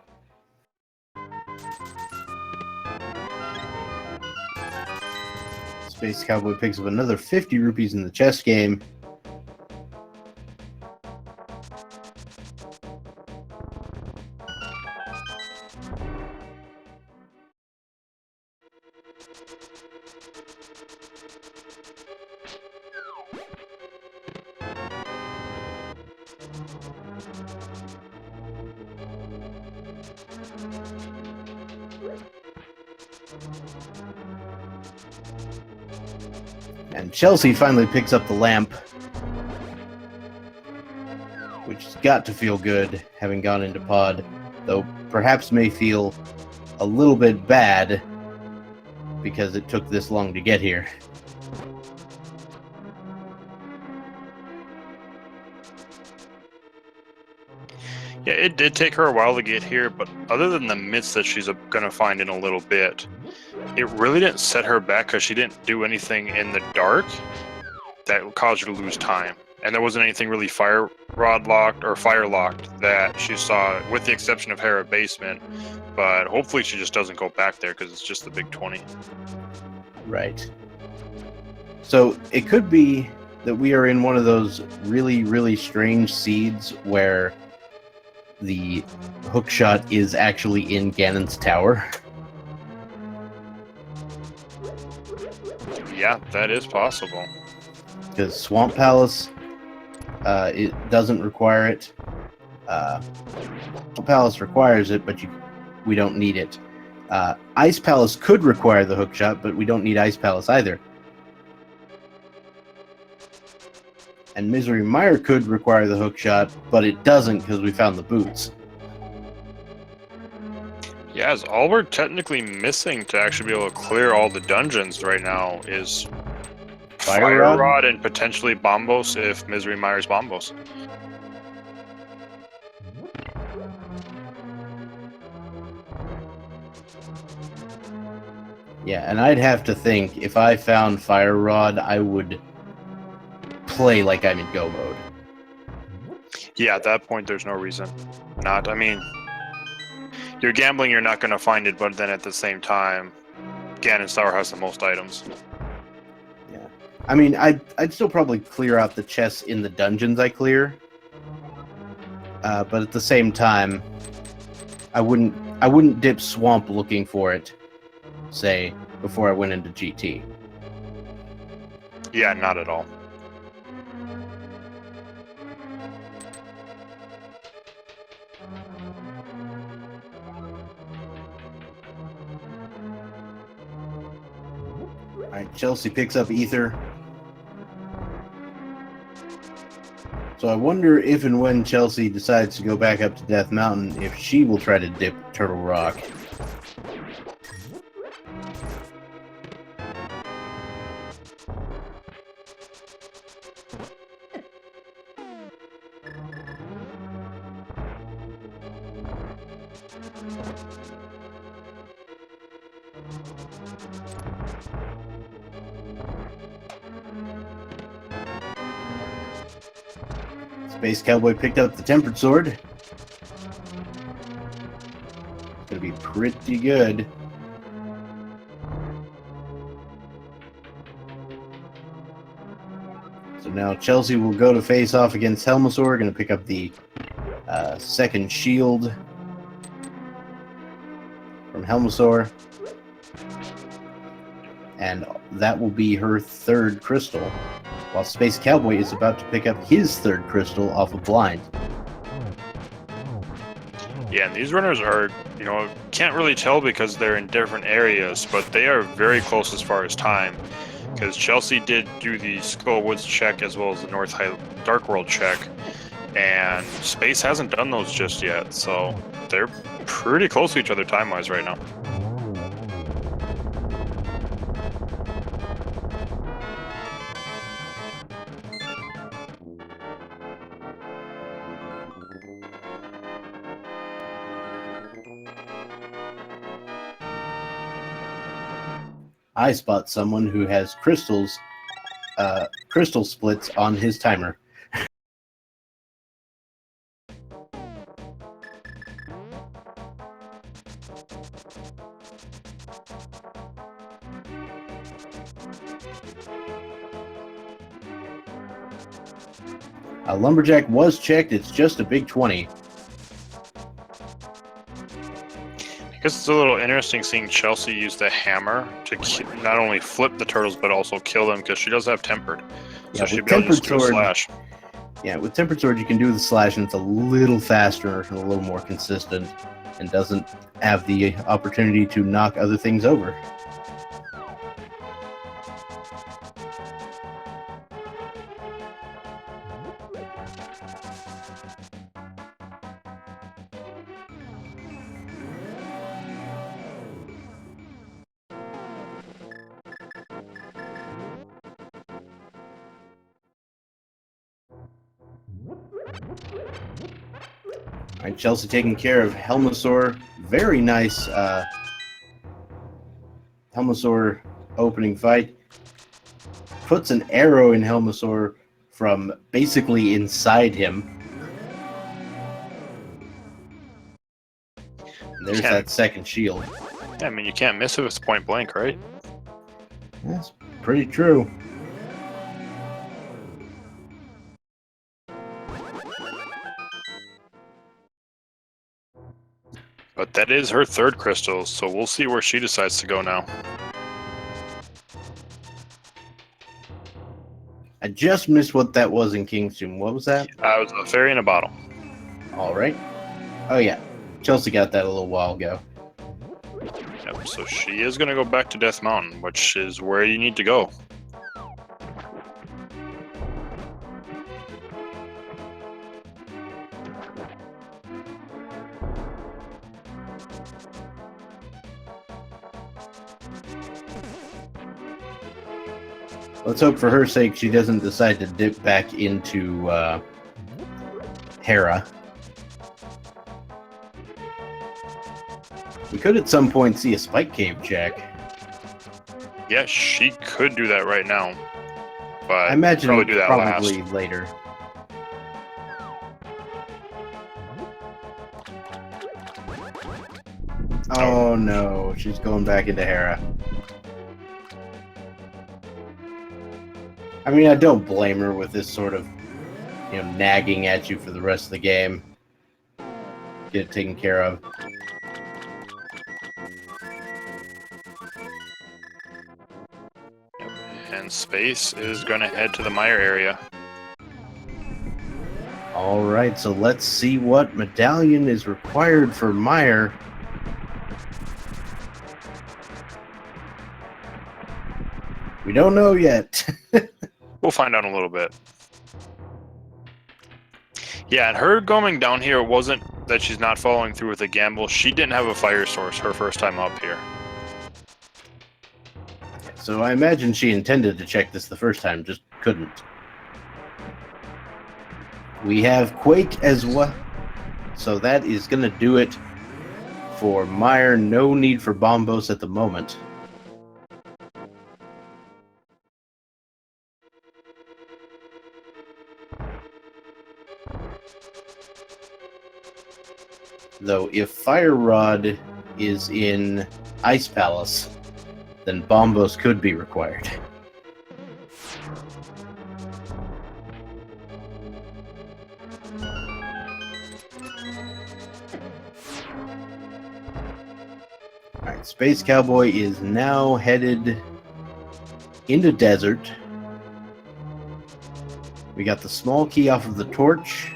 Space Cowboy picks up another 50 rupees in the chess game. And Chelsea finally picks up the lamp, which has got to feel good, having gone into pod, though perhaps may feel a little bit bad because it took this long to get here. Yeah, it did take her a while to get here, but other than the myths that she's going to find in a little bit, it really didn't set her back because she didn't do anything in the dark that caused her to lose time. And there wasn't anything really fire rod locked or fire locked that she saw, with the exception of Hera basement. But hopefully she just doesn't go back there because it's just the big 20. Right. So it could be that we are in one of those really, really strange seeds where the hookshot is actually in Ganon's tower. Yeah, that is possible. Because Swamp Palace, it doesn't require it. Swamp Palace requires it, but we don't need it. Ice Palace could require the hookshot, but we don't need Ice Palace either. And Misery Mire could require the hookshot, but it doesn't because we found the boots. Yeah, as all we're technically missing to actually be able to clear all the dungeons right now is Fire Rod and potentially Bombos if Misery Mire's Bombos. Yeah, and I'd have to think, if I found Fire Rod, I would play like I'm in go mode. Yeah, at that point, there's no reason not. I mean, you're gambling you're not going to find it, but then at the same time, Ganon's Tower has the most items. Yeah, I mean, I'd still probably clear out the chests in the dungeons I clear, but at the same time, I wouldn't dip Swamp looking for it, say, before I went into GT. Yeah, not at all. Alright, Chelsea picks up Ether. So I wonder if and when Chelsea decides to go back up to Death Mountain, if she will try to dip Turtle Rock. Space Cowboy picked up the Tempered Sword. It's gonna be pretty good. So now Chelsea will go to face off against Helmasaur. Gonna pick up the second shield from Helmasaur. And that will be her third crystal, while Space Cowboy is about to pick up his third crystal off a blind. Yeah, and these runners are, can't really tell because they're in different areas, but they are very close as far as time. Because Chelsea did do the Skull Woods check as well as the North High Dark World check, and Space hasn't done those just yet, so they're pretty close to each other time-wise right now. I spot someone who has crystal splits on his timer. A lumberjack was checked. It's just a big 20. I guess it's a little interesting seeing Chelsea use the hammer to not only flip the turtles but also kill them, because she does have tempered, so she'd be able to just do a slash. Yeah, with tempered sword you can do the slash, and it's a little faster and a little more consistent, and doesn't have the opportunity to knock other things over. Alright, Chelsea taking care of Helmosaur. Very nice Helmosaur opening fight. Puts an arrow in Helmosaur from basically inside him. And there's that second shield. I mean, you can't miss it if it's point blank, right? That's pretty true. But that is her third crystal, so we'll see where she decides to go now. I just missed what that was in King's Tomb. What was that? It was a fairy in a bottle. All right. Oh, yeah. Chelsea got that a little while ago. Yep, so she is going to go back to Death Mountain, which is where you need to go. Let's hope for her sake she doesn't decide to dip back into Hera. We could at some point see a Spike Cave check. Yeah, she could do that right now. But I imagine probably do that probably last. later. Oh no, she's going back into Hera. I mean, I don't blame her with this sort of, nagging at you for the rest of the game. Get it taken care of. And Space is going to head to the Mire area. Alright, so let's see what medallion is required for Mire. We don't know yet. We'll find out in a little bit. Yeah, and her going down here wasn't that she's not following through with a gamble. She didn't have a fire source her first time up here. So I imagine she intended to check this the first time, just couldn't. We have Quake as well. So that is going to do it for Mire. No need for Bombos at the moment. Though if Fire Rod is in Ice Palace, then Bombos could be required. Alright, Space Cowboy is now headed into desert. We got the small key off of the torch.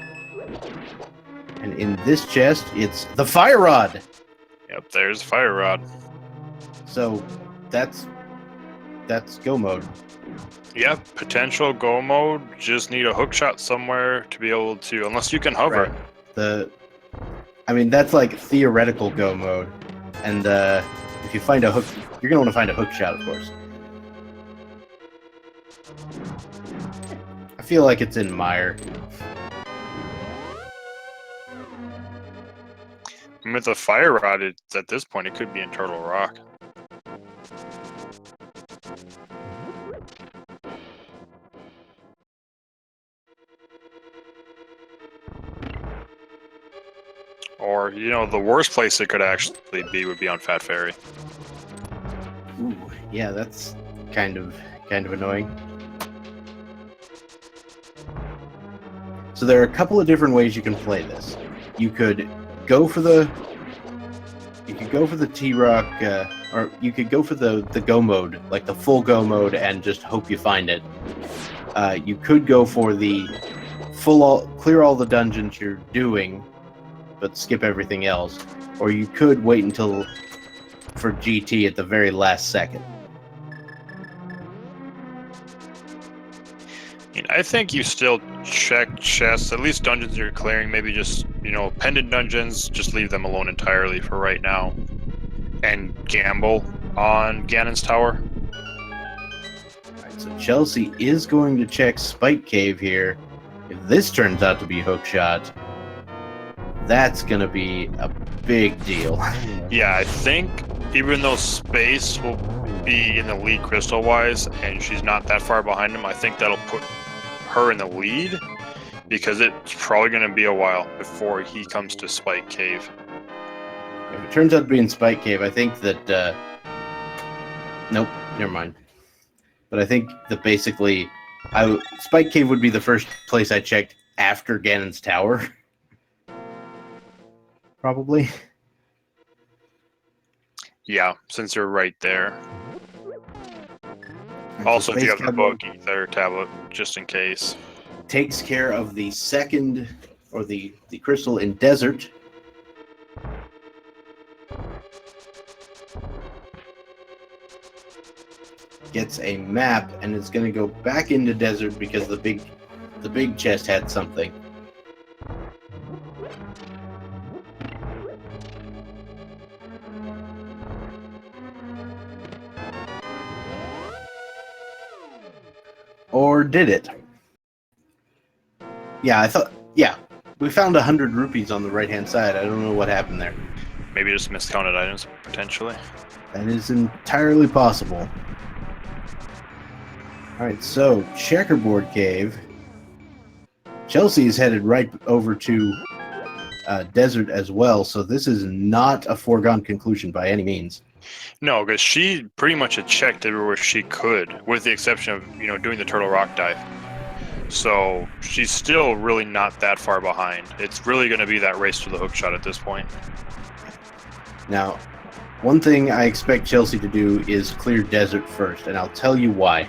And in this chest, it's the fire rod. Yep, there's fire rod. So that's go mode. Yep, potential go mode. Just need a hookshot somewhere to be able to, unless you can hover. Right. I mean, that's like theoretical go mode. And if you find a hook, you're gonna want to find a hookshot, of course. I feel like it's in mire. With the fire rod, at this point, it could be in Turtle Rock. Or, you know, the worst place it could actually be would be on Fat Ferry. Ooh, yeah, that's kind of annoying. So there are a couple of different ways you can play this. You could go for the T-Rock, or you could go for the go mode, like the full go mode, and just hope you find it. You could go for the clear all the dungeons you're doing, but skip everything else. Or you could wait until for GT at the very last second. I think you still check chests, at least dungeons you're clearing, maybe just, you know, pendant dungeons, just leave them alone entirely for right now. And gamble on Ganon's Tower. Alright, so Chelsea is going to check Spike Cave here. If this turns out to be Hookshot, that's going to be a big deal. Yeah, I think even though Space will be in the lead crystal-wise, and she's not that far behind him, I think that'll put her in the lead, because it's probably going to be a while before he comes to Spike Cave. If it turns out to be in Spike Cave, I think that... nope, never mind. But I think that basically... Spike Cave would be the first place I checked after Ganon's Tower. Probably. Yeah, since you're right there. And Also, so if you have the Spacecowboy book, either tablet, just in case. takes care of the second, or the crystal in desert. Gets a map, and it's going to go back into desert because the big chest had something. Or did it? Yeah, we found 100 rupees on the right-hand side. I don't know what happened there. Maybe just miscounted items, potentially. That is entirely possible. Alright, so, Checkerboard Cave. Chelsea is headed right over to desert as well, so this is not a foregone conclusion by any means. No, because she pretty much had checked everywhere she could, with the exception of, you know, doing the Turtle Rock dive. So she's still really not that far behind. It's really going to be that race to the hookshot at this point. Now, one thing I expect Chelsea to do is clear desert first, and I'll tell you why.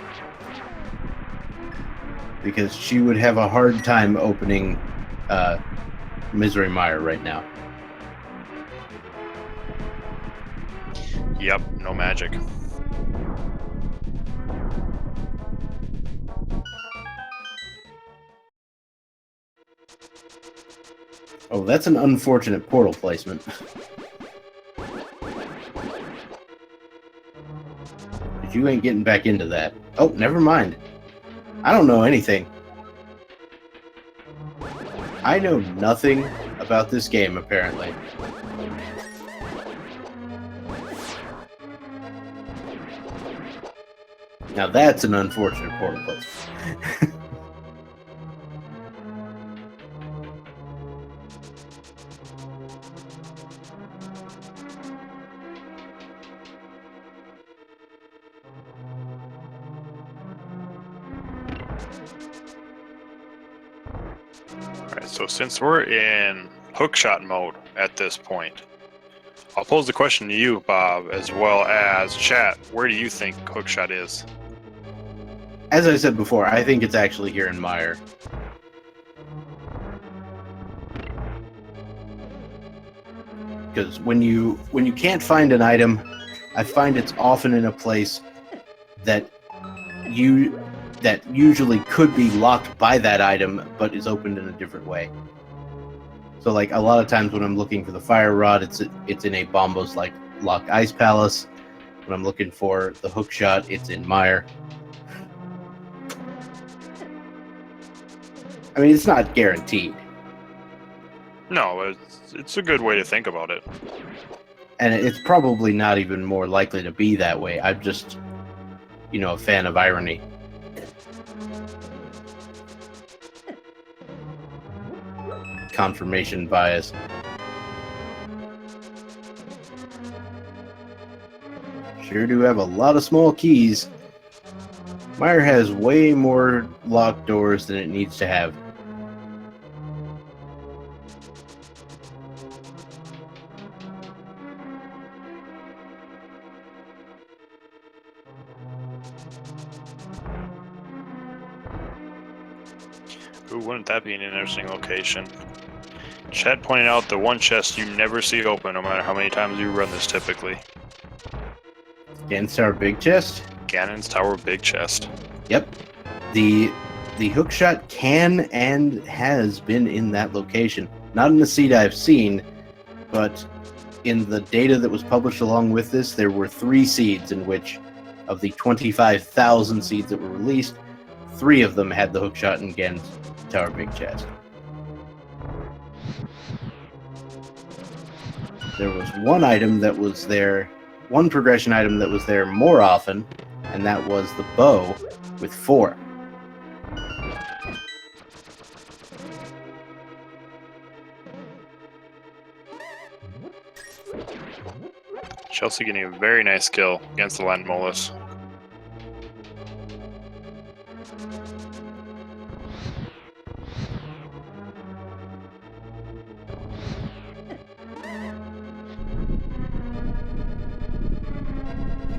Because she would have a hard time opening Misery Mire right now. Yep, no magic. Oh, that's an unfortunate portal placement. But you ain't getting back into that. Oh, never mind. I don't know anything. I know nothing about this game, apparently. Now that's an unfortunate portal placement. Alright, so since we're in hookshot mode at this point, I'll pose the question to you, Bob, as well as chat. Where do you think hookshot is? As I said before, I think it's actually here in Meyer. Because when you can't find an item, I find it's often in a place that usually could be locked by that item, but is opened in a different way. So, like, a lot of times when I'm looking for the fire rod, it's in a Bombos like locked ice palace. When I'm looking for the hookshot, it's in Meyer. I mean, it's not guaranteed. No, it's a good way to think about it. And it's probably not even more likely to be that way. I'm just, a fan of irony. Confirmation bias. Sure do have a lot of small keys. Meyer has way more locked doors than it needs to have. Ooh, wouldn't that be an interesting location? Chad pointed out the one chest you never see open, no matter how many times you run this typically. Ganon's Tower Big Chest? Ganon's Tower Big Chest. Yep. The hookshot can and has been in that location. Not in the seed I've seen, but in the data that was published along with this, there were 3 seeds in which, of the 25,000 seeds that were released, 3 of them had the hookshot in Ganon's Tower Big Chest. There was one item that was there, one progression item that was there more often, and that was the bow with 4. Chelsea getting a very nice kill against the Land Molus.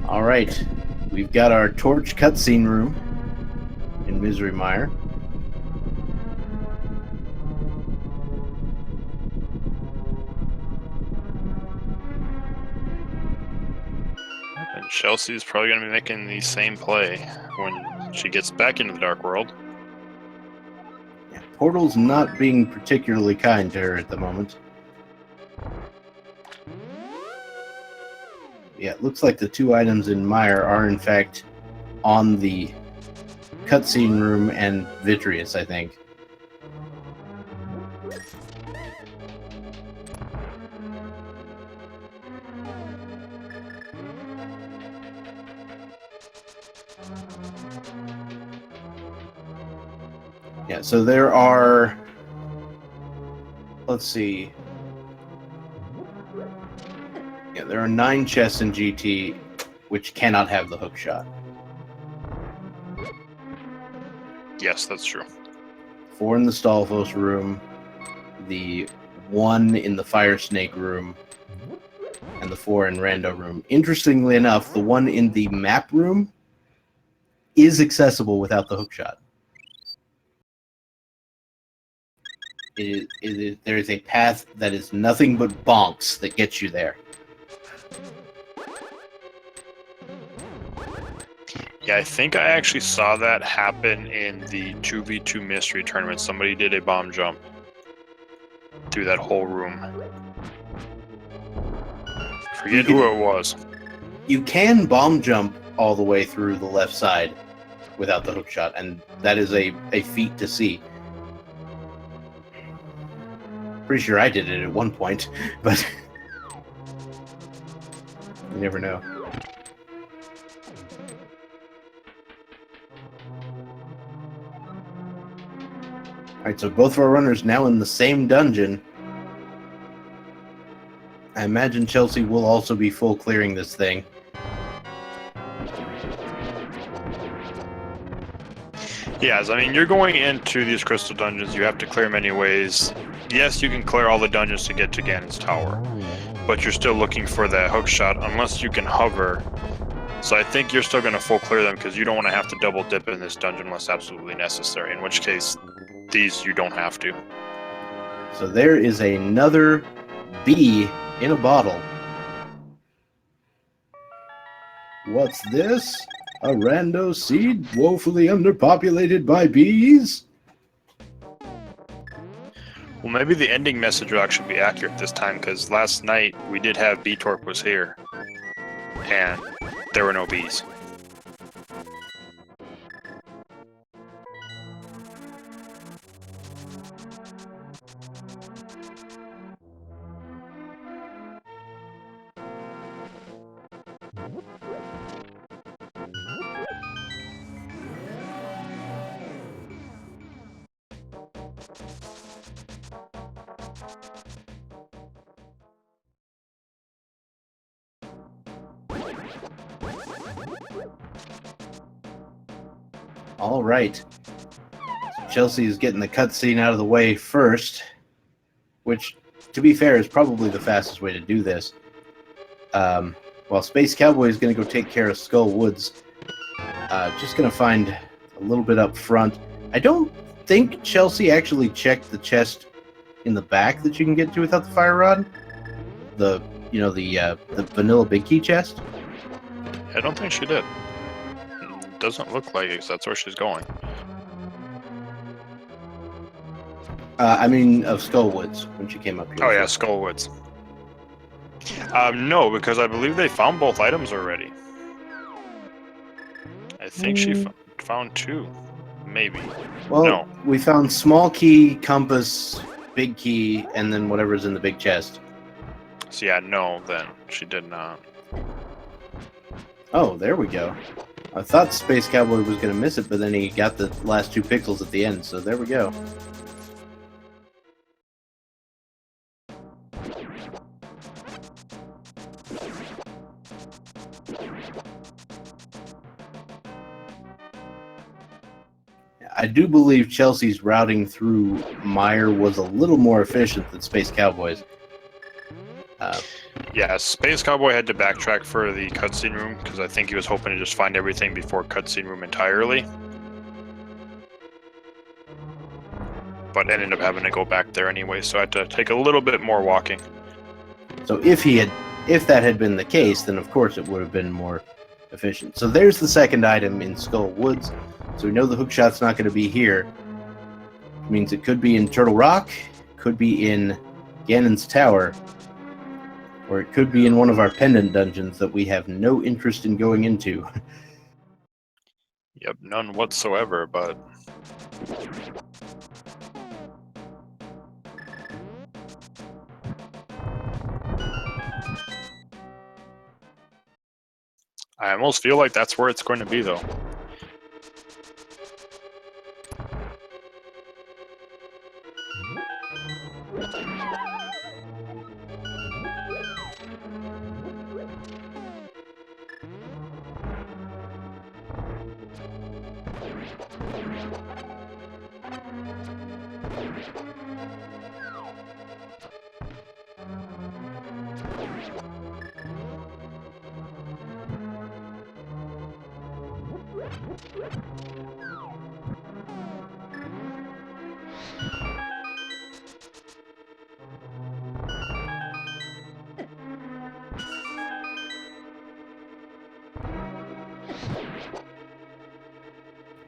Alright, we've got our torch cutscene room in Misery Mire. And Chelsea's probably going to be making the same play when she gets back into the Dark World. Yeah, Portal's not being particularly kind to her at the moment. Yeah, it looks like the 2 items in Mire are in fact on the cutscene room and Vitreous, I think. Yeah, so there are, let's see. Yeah, there are 9 chests in GT which cannot have the hookshot. Yes, that's true. 4 in the Stalfos room, the 1 in the Fire Snake room, and the 4 in Rando room. Interestingly enough, the 1 in the map room is accessible without the hookshot. There is a path that is nothing but bonks that gets you there. Yeah, I think I actually saw that happen in the 2v2 mystery tournament. Somebody did a bomb jump through that whole room. Forget who it was. You can bomb jump all the way through the left side without the hookshot, and that is a feat to see. Pretty sure I did it at one point, but you never know. Alright, so both of our runners now in the same dungeon. I imagine Chelsea will also be full clearing this thing. Yes, I mean, you're going into these crystal dungeons, you have to clear many ways. Yes, you can clear all the dungeons to get to Ganon's Tower, but you're still looking for that hookshot unless you can hover So I think you're still going to full clear them because you don't want to have to double dip in this dungeon unless absolutely necessary, in which case these you don't have to. So there is another bee in a bottle. What's this? A rando seed woefully underpopulated by bees? Well, maybe the ending message will actually be accurate this time, because last night we did have B-Torp was here, and there were no bees. All right. Chelsea is getting the cutscene out of the way first, which, to be fair, is probably the fastest way to do this. While Space Cowboy is going to go take care of Skull Woods, just going to find a little bit up front. I don't think Chelsea actually checked the chest in the back that you can get to without the fire rod. The vanilla big key chest. I don't think she did. Doesn't look like it, 'cause that's where she's going. I mean, of Skullwoods when she came up here. Oh yeah, Skullwoods. No, because I believe they found both items already. I think she found two, maybe. Well, No. we found small key, compass, big key, and then whatever's in the big chest. So yeah, no, then she did not. Oh, there we go. I thought Space Cowboy was going to miss it, but then he got the last 2 pixels at the end, so there we go. I do believe Chelsea's routing through Mire was a little more efficient than Space Cowboy's. Yeah, Space Cowboy had to backtrack for the cutscene room because I think he was hoping to just find everything before cutscene room entirely. But ended up having to go back there anyway, so I had to take a little bit more walking. So if that had been the case, then of course it would have been more efficient. So there's the second item in Skull Woods. So we know the hookshot's not going to be here. Which means it could be in Turtle Rock, could be in Ganon's Tower, or it could be in one of our pendant dungeons that we have no interest in going into. Yep, none whatsoever, but... I almost feel like that's where it's going to be, though.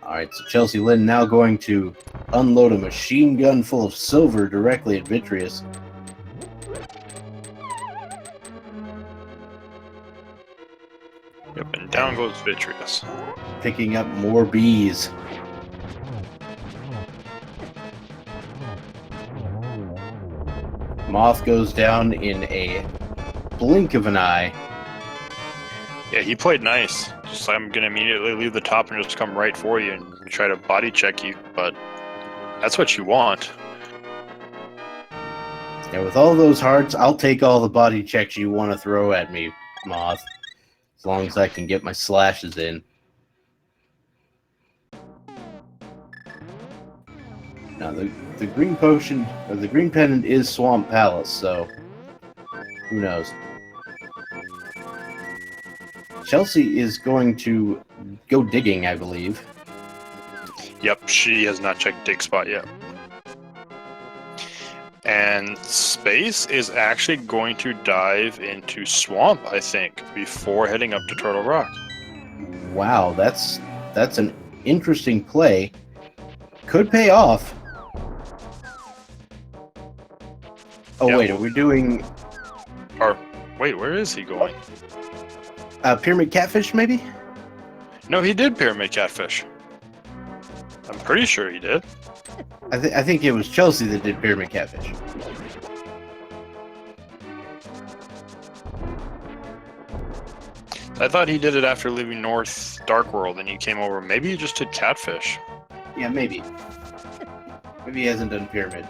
Alright, so ChelseyxLynn now going to unload a machine gun full of silver directly at Vitreous. Yep, and down goes Vitreous. Picking up more bees. Moth goes down in a blink of an eye. Yeah, he played nice. Just I'm gonna immediately leave the top and just come right for you and try to body check you, but that's what you want. Yeah, with all those hearts, I'll take all the body checks you want to throw at me, Moth. As long as I can get my slashes in. Now, the green potion, or the green pendant is Swamp Palace, so who knows? Chelsea is going to go digging, I believe. Yep, she has not checked dig spot yet. And Space is actually going to dive into Swamp, I think, before heading up to Turtle Rock. Wow, that's an interesting play. Could pay off. Oh Yeah, wait, are we doing Or, wait, where is he going? Pyramid Catfish, maybe? No, he did Pyramid Catfish. I'm pretty sure he did. I think it was Chelsea that did Pyramid Catfish. I thought he did it after leaving North Dark World and he came over. Maybe he just did Catfish. Yeah, maybe. Maybe he hasn't done Pyramid.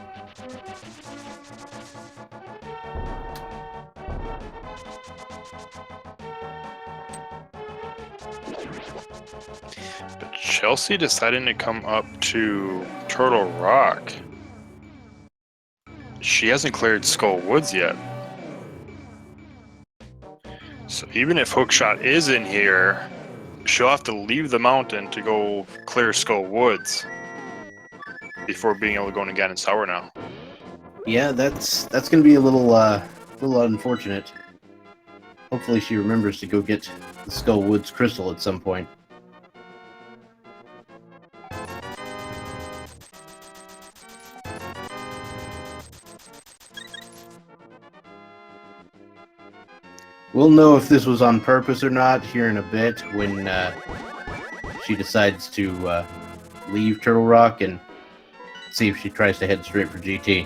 But Chelsea deciding to come up to Turtle Rock. She hasn't cleared Skull Woods yet. So even if Hookshot is in here, she'll have to leave the mountain to go clear Skull Woods before being able to go into Ganon's Tower now. Yeah, that's going to be a little unfortunate. Hopefully she remembers to go get the Skull Woods crystal at some point. We'll know if this was on purpose or not here in a bit when she decides to leave Turtle Rock and see if she tries to head straight for GT.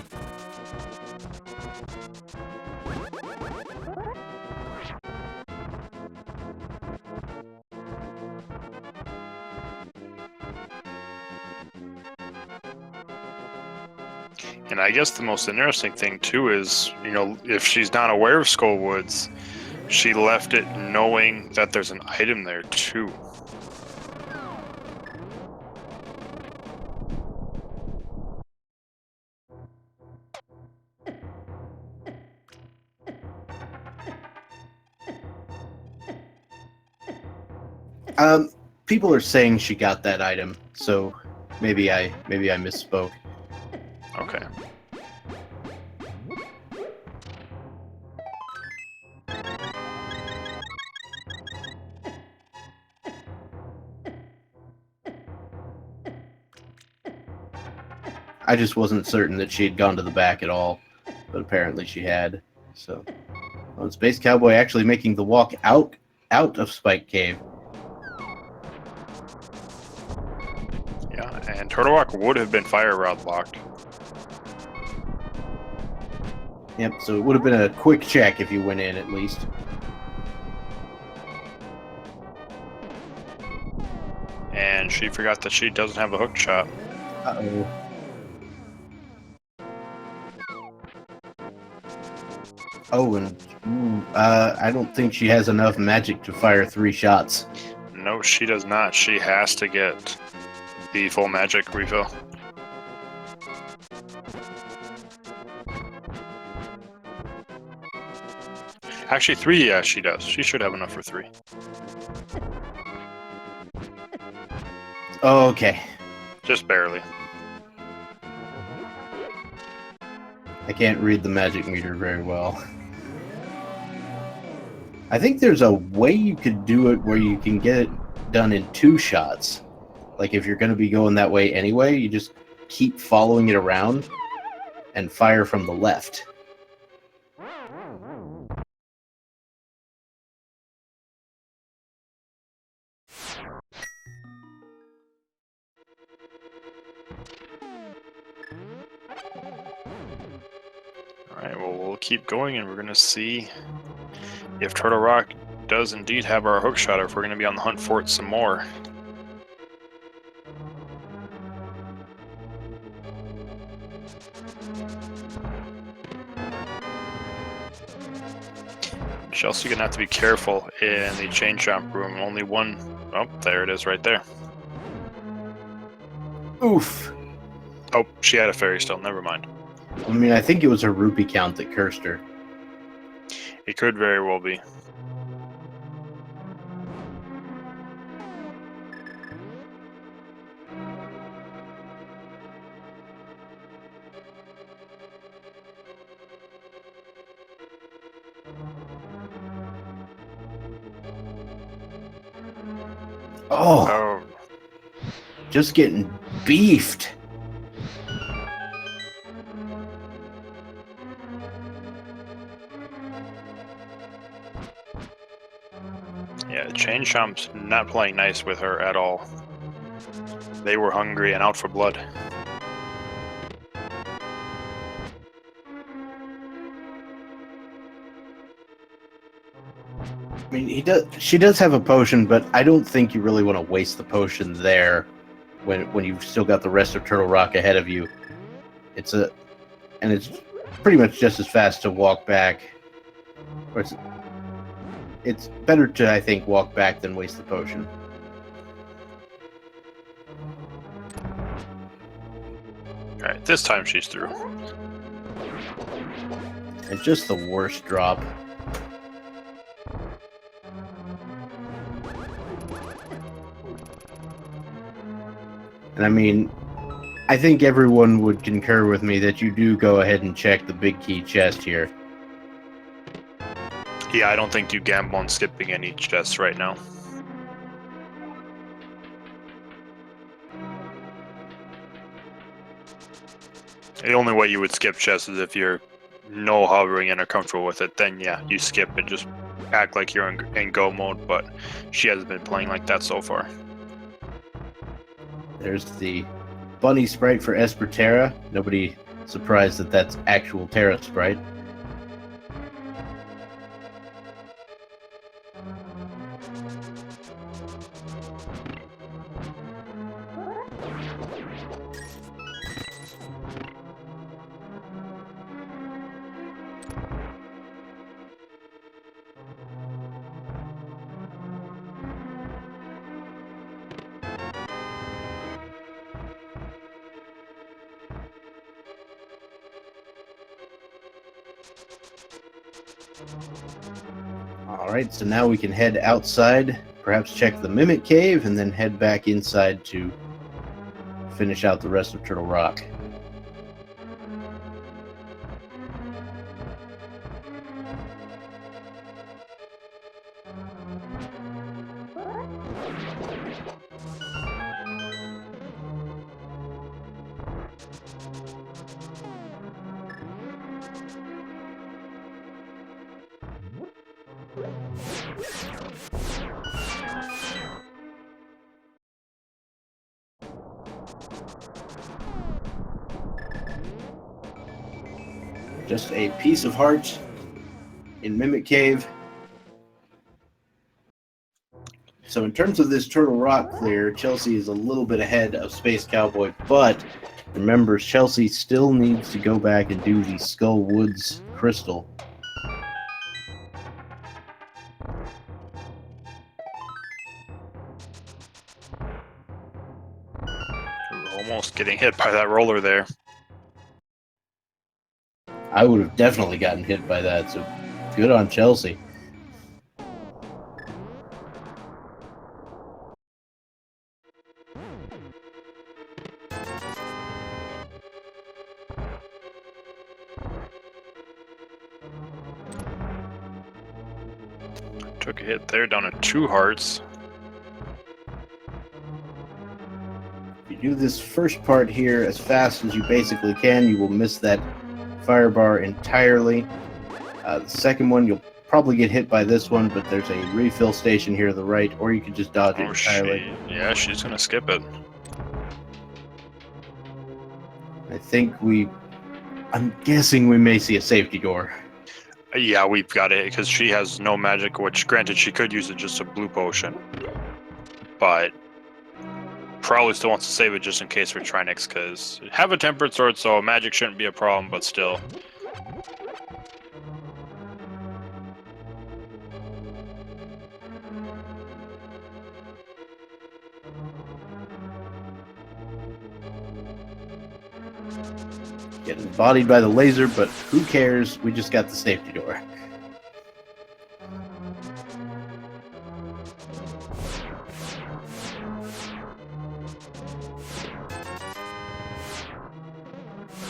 And I guess the most interesting thing too is, you know, if she's not aware of Skull Woods, she left it knowing that there's an item there too. People are saying she got that item, so maybe I misspoke. Okay. I just wasn't certain that she had gone to the back at all, but apparently she had. So, well, Space Cowboy actually making the walk out of Spike Cave. Yeah, and Turtle Rock would have been fire route blocked. Yep, so it would have been a quick check if you went in at least. And she forgot that she doesn't have a hook shot. Uh-oh. Oh, and I don't think she has enough magic to fire 3 shots. No, she does not. She has to get the full magic refill. Actually, 3, yeah, she does. She should have enough for 3. Okay. Just barely. I can't read the magic meter very well. I think there's a way you could do it where you can get it done in 2 shots. Like if you're going to be going that way anyway, you just keep following it around and fire from the left. Alright, well, we'll keep going and we're going to see if Turtle Rock does indeed have our hook shot or if we're going to be on the hunt for it some more. Chelsea going to have to be careful in the chain jump room. Only one. Oh, there it is right there. Oof. Oh, she had a fairy still. Never mind. I mean, I think it was her rupee count that cursed her. It could very well be. Oh, Oh, just getting beefed. yeah, Chain Chomp's not playing nice with her at all. They were hungry and out for blood. I mean, she does have a potion, but I don't think you really want to waste the potion there when you've still got the rest of Turtle Rock ahead of you. It's pretty much just as fast to walk back. Or it's better to, I think, walk back than waste the potion. Alright, this time she's through. And just the worst drop. And I mean, I think everyone would concur with me that you do go ahead and check the big key chest here. Yeah, I don't think you gamble on skipping any chests right now. The only way you would skip chests is if you're no hovering and are comfortable with it. Then yeah, you skip and just act like you're in go mode, but she hasn't been playing like that so far. There's the bunny sprite for Esper Terra. Nobody surprised that that's actual Terra sprite. Alright, so now we can head outside, perhaps check the Mimic Cave, and then head back inside to finish out the rest of Turtle Rock. Just a piece of heart in Mimic Cave. So in terms of this Turtle Rock clear, Chelsea is a little bit ahead of Space Cowboy, but remember, Chelsea still needs to go back and do the Skull Woods Crystal. Almost getting hit by that roller there. I would have definitely gotten hit by that, so good on Chelsea. Took a hit there, down to 2 hearts. If you do this first part here as fast as you basically can, you will miss that fire bar entirely. The second one, you'll probably get hit by this one, but there's a refill station here to the right, or you could just dodge it entirely. Yeah, she's gonna skip it. I think I'm guessing we may see a safety door. Yeah, we've got it, because she has no magic, which granted she could use it just a blue potion. But probably still wants to save it just in case for Trinix, because have a tempered sword, so magic shouldn't be a problem, but still. Getting bodied by the laser, but who cares? We just got the safety door.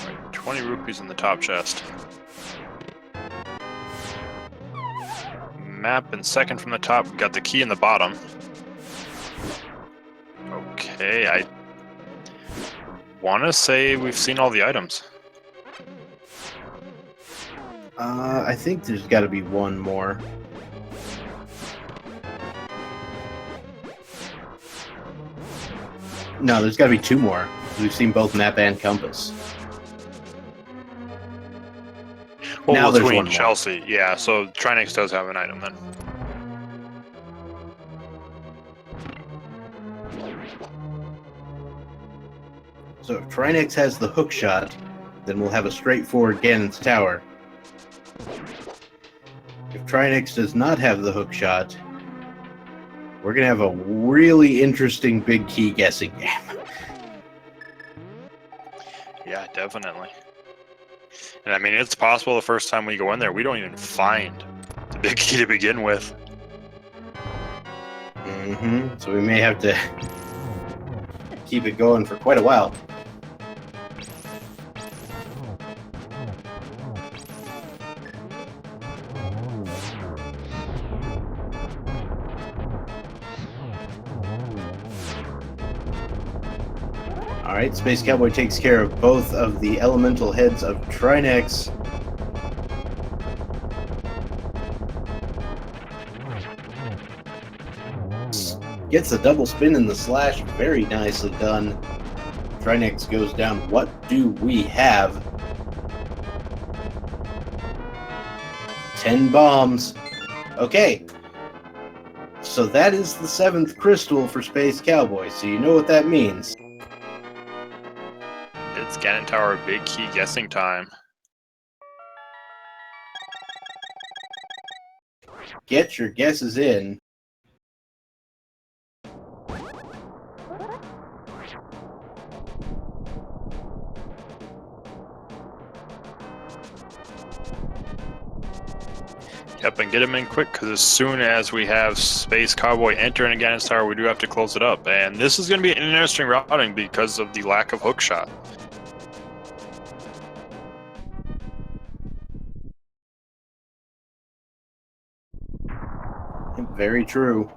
Right, 20 rupees in the top chest. Map in second from the top. We got the key in the bottom. Okay, I want to say we've seen all the items. I think there's got to be one more. No, there's got to be two more. We've seen both map and compass. Well, Now there's between one more. Chelsea, yeah. So Trinix does have an item then. So if Trinix has the hookshot, then we'll have a straightforward Ganon's Tower. If Trinix does not have the hookshot, we're going to have a really interesting big key guessing game. Yeah, definitely. And I mean, it's possible the first time we go in there, we don't even find the big key to begin with. So we may have to keep it going for quite a while. Alright, Space Cowboy takes care of both of the elemental heads of Trinix. Gets a double spin in the slash, very nicely done. Trinix goes down. What do we have? 10 bombs. Okay. So that is the 7th crystal for Space Cowboy, so you know what that means. It's Ganon Tower big key guessing time. Get your guesses in. Yep, and get him in quick, because as soon as we have Space Cowboy entering Ganon's Tower, we do have to close it up. And this is going to be an interesting routing because of the lack of hookshot. Very true.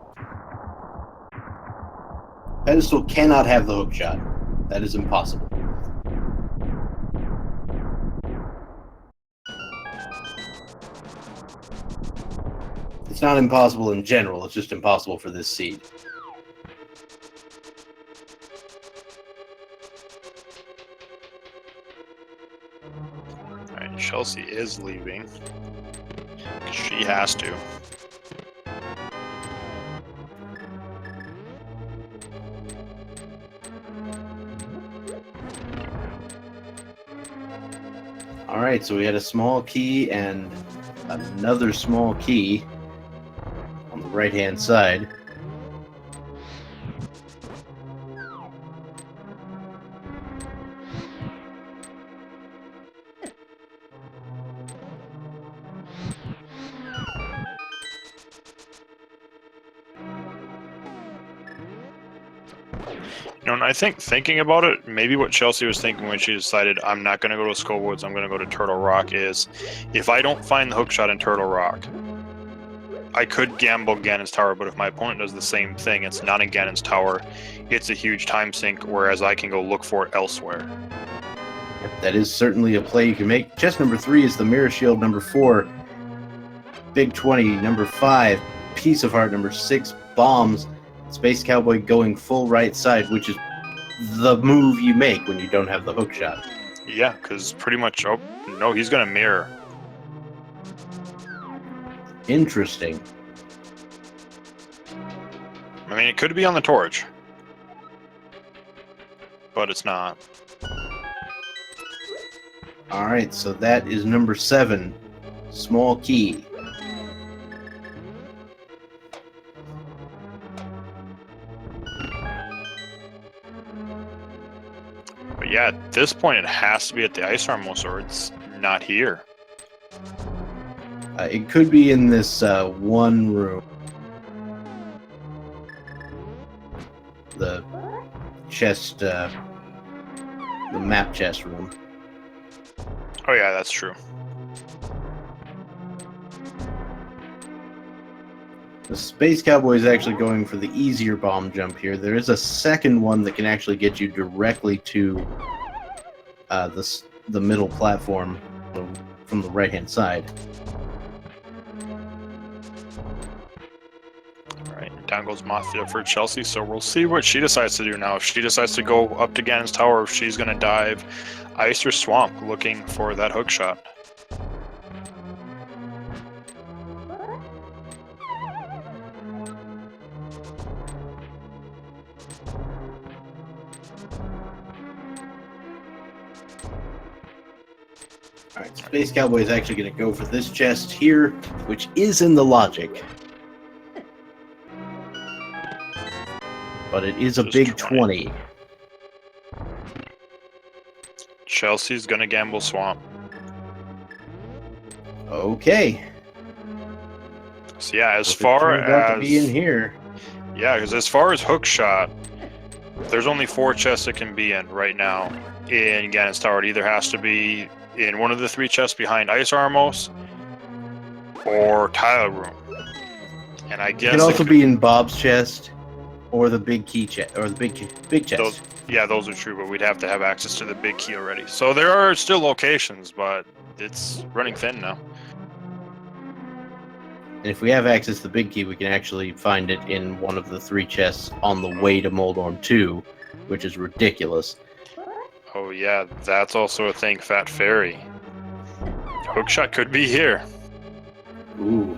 Pedestal cannot have the hookshot. That is impossible. It's not impossible in general, it's just impossible for this seed. Alright, Chelsea is leaving. She has to. Alright, so we had a small key and another small key on the right-hand side. You know, and I think thinking about it, maybe what Chelsea was thinking when she decided I'm not going to go to Skull Woods, I'm going to go to Turtle Rock is, if I don't find the hookshot in Turtle Rock, I could gamble Ganon's Tower, but if my opponent does the same thing, it's not in Ganon's Tower, it's a huge time sink, whereas I can go look for it elsewhere. That is certainly a play you can make. Chest number 3 is the Mirror Shield. Number 4, Big 20. Number 5, Piece of Heart. Number 6, Bombs. Space Cowboy going full right side, which is the move you make when you don't have the hookshot. Yeah, because pretty much, oh, no, he's going to mirror. Interesting. I mean, it could be on the torch, but it's not. Alright, so that is number 7, small key. But yeah, at this point, it has to be at the Ice Armos, or it's not here. It could be in this one room. The chest, the map chest room. Oh yeah, that's true. The Space Cowboy is actually going for the easier bomb jump here. There is a second one that can actually get you directly to the middle platform from the right-hand side. All right, down goes Mafia for Chelsea, so we'll see what she decides to do now. If she decides to go up to Ganon's tower, if she's going to dive Ice or Swamp, looking for that hook shot. Alright, Space Cowboy is actually going to go for this chest here, which is in the logic. But it is a Just big 20. 20. Chelsea's going to gamble Swamp. Okay. So yeah, as If it far turns out to as... be in here. Yeah, because as far as Hookshot, there's only 4 chests it can be in right now in Ganon's Tower. It either has to be in one of the 3 chests behind Ice Armos or Tile Room. And I guess It can also be in Bob's chest or the big key chest or the big chest. Those are true, but we'd have to have access to the big key already. So there are still locations, but it's running thin now. And if we have access to the big key, we can actually find it in one of the 3 chests on the way to Moldorm 2, which is ridiculous. Oh yeah, that's also a thing, Fat Fairy. Hookshot could be here. Ooh.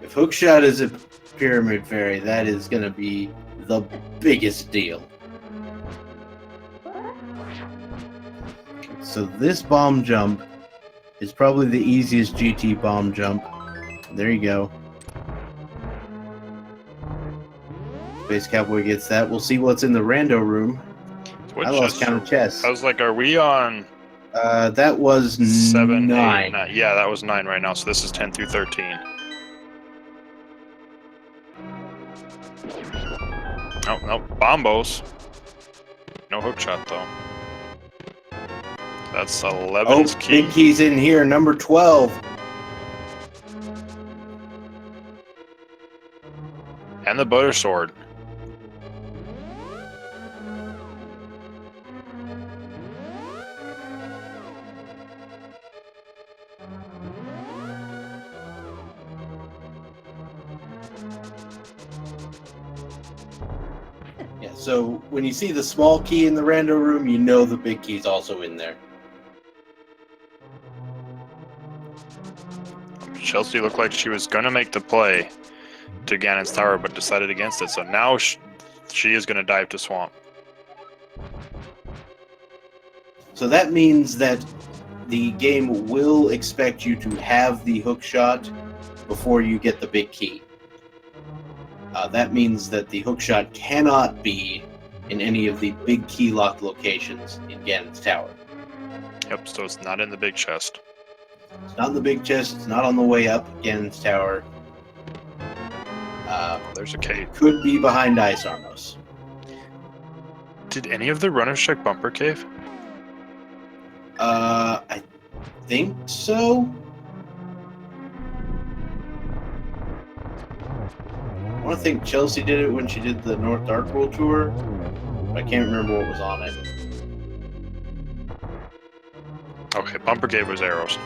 If Hookshot is a Pyramid Fairy, that is going to be the biggest deal. So this bomb jump is probably the easiest GT bomb jump. There you go. Space Cowboy gets that. We'll see what's in the rando room. What I lost count of chests. I was like, are we on that was 7, 9. 8, 9? Yeah, that was 9 right now, so this is 10 through 13. Oh, no, Bombos. No Hookshot, though. That's 11's key. Big key's in here, number 12. And the Butter Sword. Yeah, so when you see the small key in the rando room, you know the big key's also in there. Chelsea looked like she was going to make the play to Ganon's Tower, but decided against it. So now she is going to dive to Swamp. So that means that the game will expect you to have the hook shot before you get the big key. That means that the hook shot cannot be in any of the big key locked locations in Ganon's Tower. Yep, so it's not in the big chest. It's not in the big chest. It's not on the way up Ganon's Tower. There's a cave. Could be behind Ice Armos. Did any of the runners check Bumper Cave? I think so. I want to think Chelsea did it when she did the North Dark World tour. But I can't remember what was on it. Okay, Bumper Cave was arrows,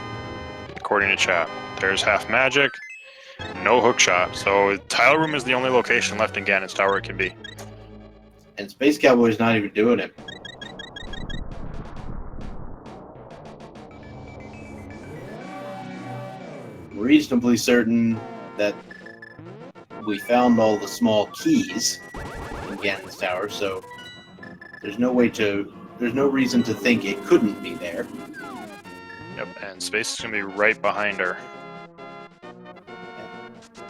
according to chat. There's half magic, no hook shot. So Tile Room is the only location left in Ganon's Tower it can be. And Space Cowboy's not even doing it. I'm reasonably certain that we found all the small keys in Ganon's Tower, so there's no reason to think it couldn't be there. Yep, and Space is going to be right behind her.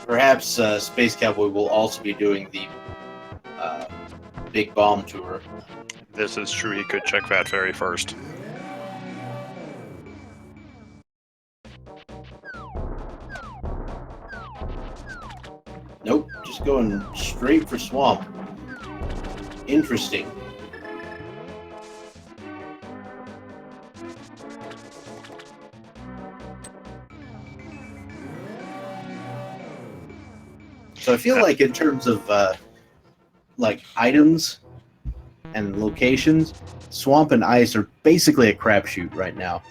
Perhaps Space Cowboy will also be doing the Big Bomb tour. This is true, he could check Fat Fairy first. Nope, just going straight for Swamp. Interesting. So I feel like in terms of like items and locations, swamp and ice are basically a crapshoot right now.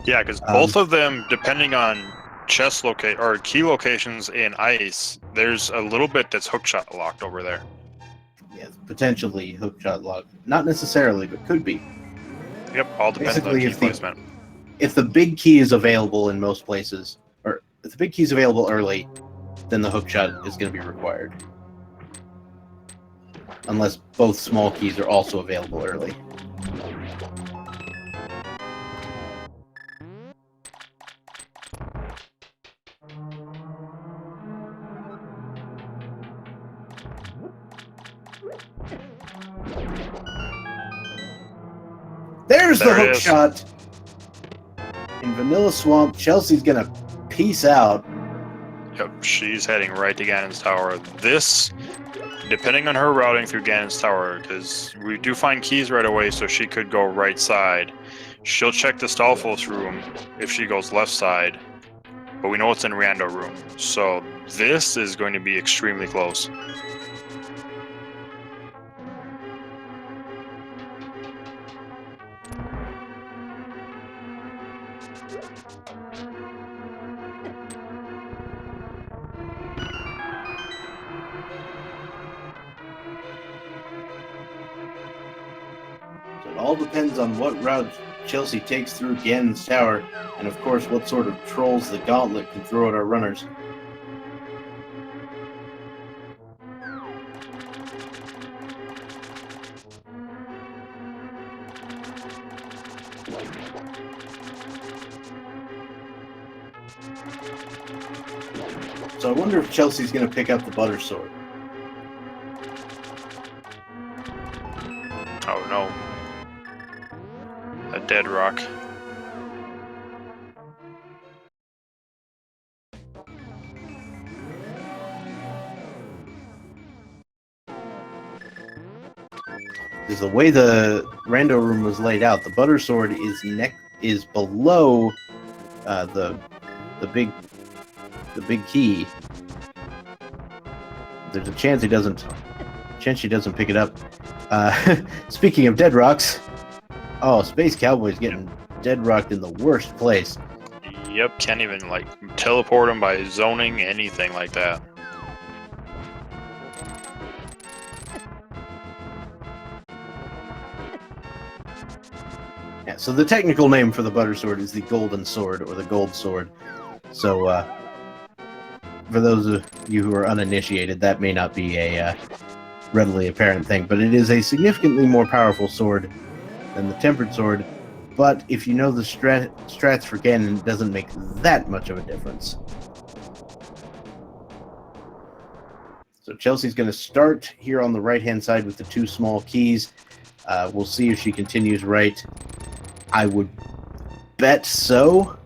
Yeah, because both of them, depending on chest locate or key locations in ice, there's a little bit that's hookshot locked over there. Yeah, potentially hookshot lock. Not necessarily, but could be. Yep, all depends on key placement. If the big key is available in most places, or if the big key is available early, then the hookshot is going to be required. Unless both small keys are also available early. There's the hookshot! In Vanilla Swamp, Chelsey's gonna peace out. Yep, she's heading right to Ganon's Tower. This, depending on her routing through Ganon's Tower, because we do find keys right away, so she could go right side. She'll check the Stalfos room if she goes left side, but we know it's in Rando room, so this is going to be extremely close. So it all depends on what route Chelsey takes through Ganon's Tower, and of course what sort of trolls the gauntlet can throw at our runners. So I wonder if Chelsey's going to pick up the butter sword. Oh no. A dead rock. Because the way the rando room was laid out, the butter sword is below the big key. There's a chance she doesn't pick it up. Speaking of dead rocks, oh, Space Cowboy's getting dead rocked in the worst place. Yep, can't even like teleport him by zoning, anything like that. Yeah, so the technical name for the butter sword is the golden sword or the gold sword. So for those of you who are uninitiated, that may not be a readily apparent thing, but it is a significantly more powerful sword than the tempered sword. But if you know the strats for Ganon, it doesn't make that much of a difference. So Chelsey's going to start here on the right-hand side with the two small keys. We'll see if she continues right. I would bet so.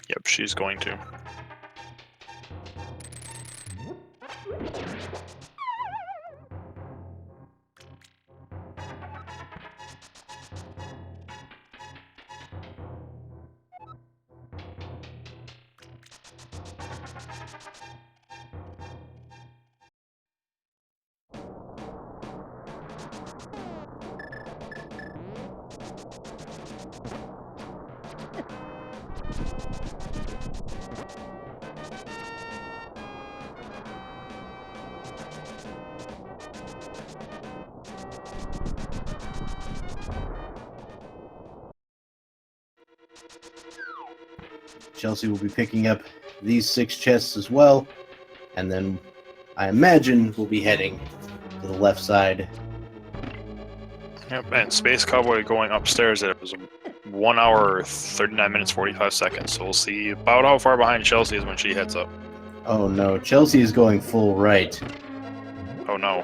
Yep, she's going to. Chelsey will be picking up these 6 chests as well, and then I imagine we'll be heading to the left side. Yep, and Space Cowboy going upstairs, it was 1 hour, 39 minutes, 45 seconds, so we'll see about how far behind Chelsey is when she heads up. Oh no, Chelsey is going full right. Oh no.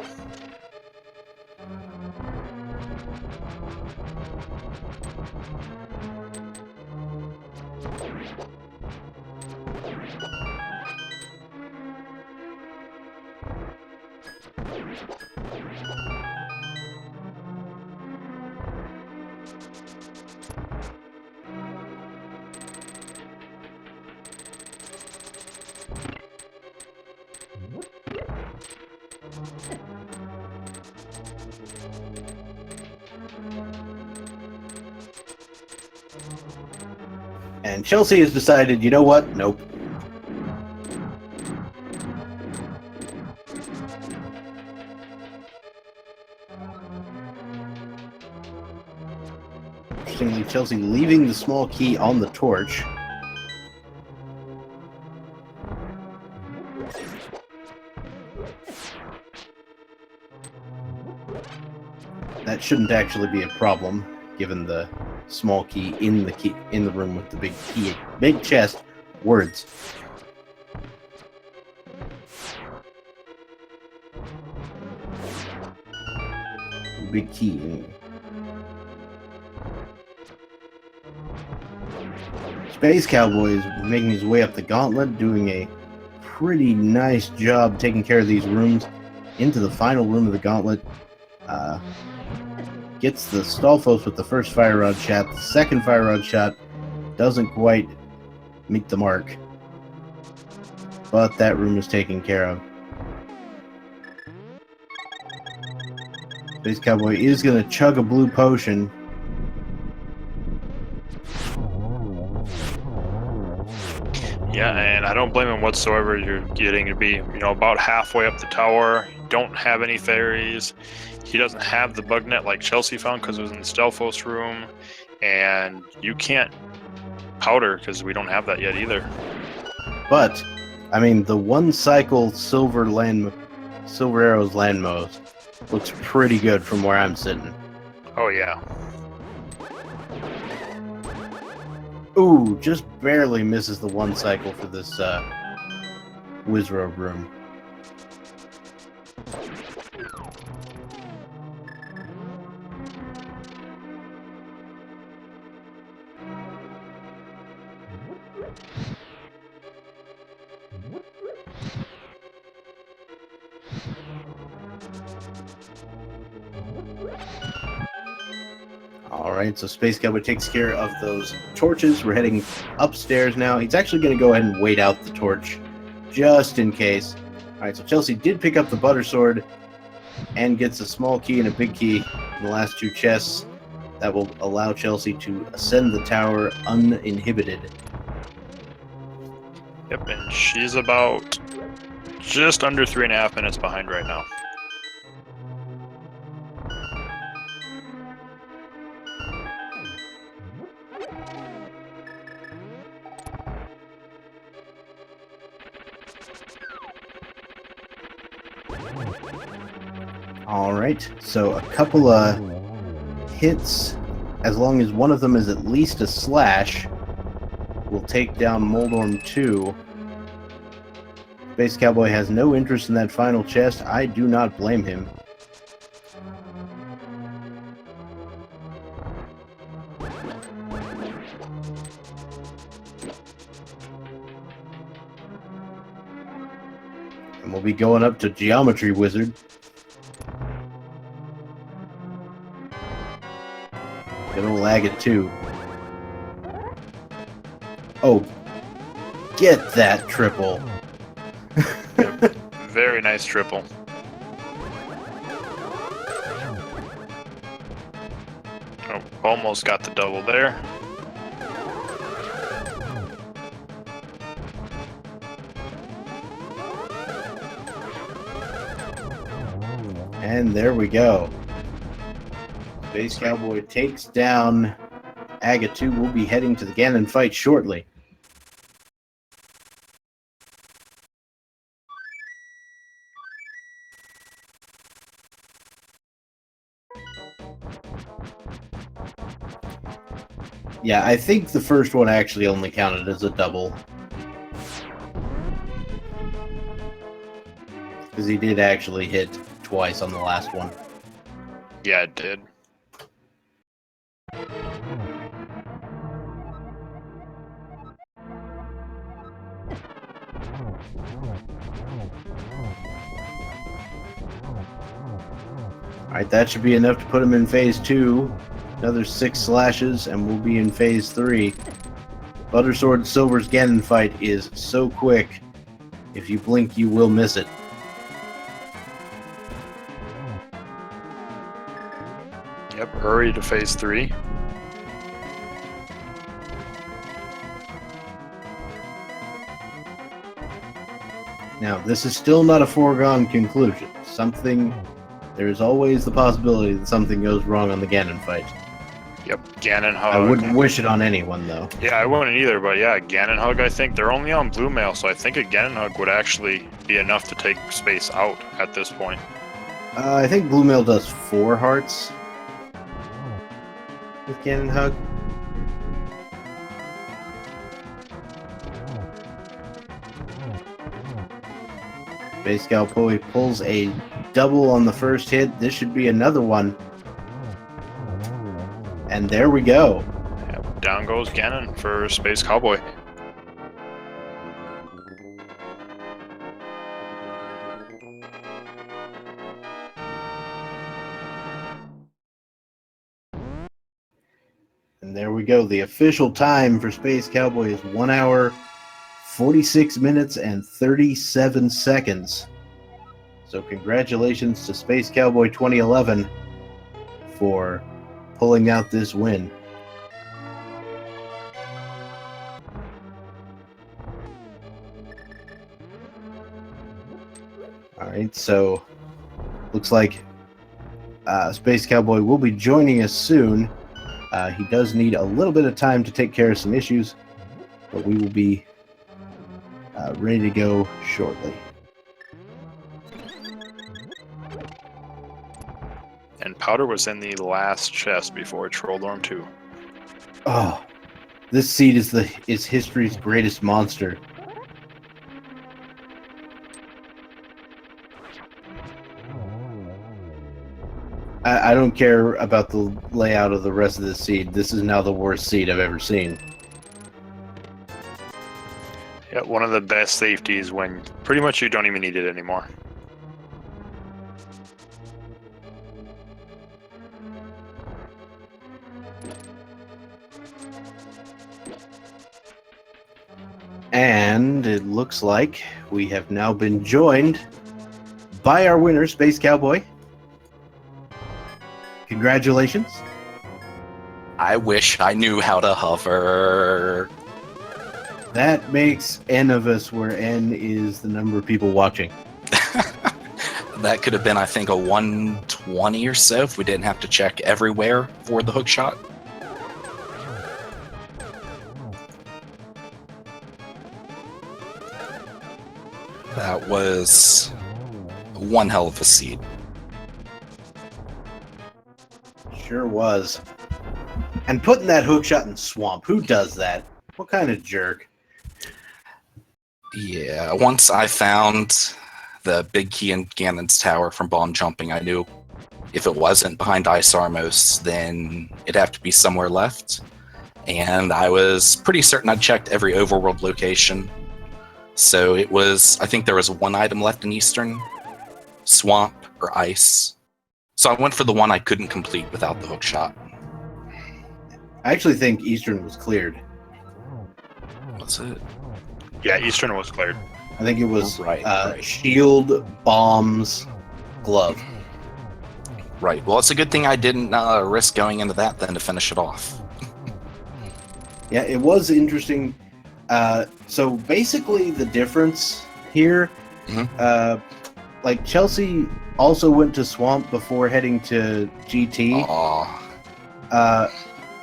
And Chelsea has decided, you know what? Nope. Interestingly, Chelsea leaving the small key on the torch. That shouldn't actually be a problem, given the small key in the room with the big key, big chest. Words. Big key. Anyway. Space Cowboy is making his way up the gauntlet, doing a pretty nice job taking care of these rooms. Into the final room of the gauntlet. Gets the Stalfos with the first fire rod shot. The second fire rod shot doesn't quite meet the mark. But that room is taken care of. Space Cowboy is going to chug a blue potion. Yeah, and I don't blame him whatsoever. You're getting to be, about halfway up the tower. You don't have any fairies. He doesn't have the bug net like Chelsea found because it was in the Stalfos room. And you can't powder because we don't have that yet either. But, I mean, the one cycle Silver Arrow's landmows looks pretty good from where I'm sitting. Oh, yeah. Ooh, just barely misses the one cycle for this Wizrobe room. Alright, so Space Cowboy takes care of those torches. We're heading upstairs now. He's actually going to go ahead and wait out the torch, just in case. Alright, so Chelsea did pick up the butter sword and gets a small key and a big key in the last two chests. That will allow Chelsea to ascend the tower uninhibited. Yep, and she's about just under 3.5 minutes behind right now. Alright, so a couple of hits, as long as one of them is at least a slash, will take down Moldorm 2. Space Cowboy has no interest in that final chest. I do not blame him. And we'll be going up to Geometry Wizard. Gonna lag it too. Oh, get that triple. Very nice triple. Oh, almost got the double there. And there we go. Space Cowboy takes down Aga 2. We'll be heading to the Ganon fight shortly. Yeah, I think the first one actually only counted as a double. Because he did actually hit twice on the last one. Yeah, it did. Alright, that should be enough to put him in phase 2. Another 6 slashes, and we'll be in phase 3. Buttersword Silver's Ganon fight is so quick. If you blink, you will miss it. Yep, hurry to phase 3. Now, this is still not a foregone conclusion. There is always the possibility that something goes wrong on the Ganon fight. Yep, Ganon Hug. I wouldn't wish it on anyone, though. Yeah, I wouldn't either, but yeah, Ganon Hug, I think they're only on blue mail, so I think a Ganon Hug would actually be enough to take Space out at this point. I think blue mail does 4 hearts with Ganon Hug. Spacecowboy pulls a double on the first hit. This should be another one. And there we go. Yep, down goes Ganon for Space Cowboy. And there we go. The official time for Space Cowboy is 1 hour, 46 minutes, and 37 seconds. So congratulations to Spacecowboy2011 for pulling out this win. Alright, so looks like Space Cowboy will be joining us soon. He does need a little bit of time to take care of some issues, but we will be ready to go shortly. And Powder was in the last chest before Trolldorm 2. Oh, this seed is history's greatest monster. I don't care about the layout of the rest of this seed. This is now the worst seed I've ever seen. Yeah, one of the best safeties when pretty much you don't even need it anymore. And it looks like we have now been joined by our winner, Space Cowboy. Congratulations. I wish I knew how to hover. That makes N of us, where N is the number of people watching. That could have been, I think, a 120 or so if we didn't have to check everywhere for the hookshot. That was one hell of a seed. Sure was. And putting that hookshot in swamp, who does that? What kind of jerk? Yeah, once I found the big key in Ganon's tower from bomb jumping, I knew if it wasn't behind Ice Armos, then it'd have to be somewhere left. And I was pretty certain I'd checked every overworld location. So it was, I think there was one item left in Eastern, swamp or ice. So I went for the one I couldn't complete without the hookshot. I actually think Eastern was cleared. What's it? Yeah, Eastern was cleared. I think it was Right. shield, bombs, glove. Right. Well, it's a good thing I didn't risk going into that then to finish it off. Yeah, it was interesting. So basically the difference here, like Chelsea also went to Swamp before heading to GT.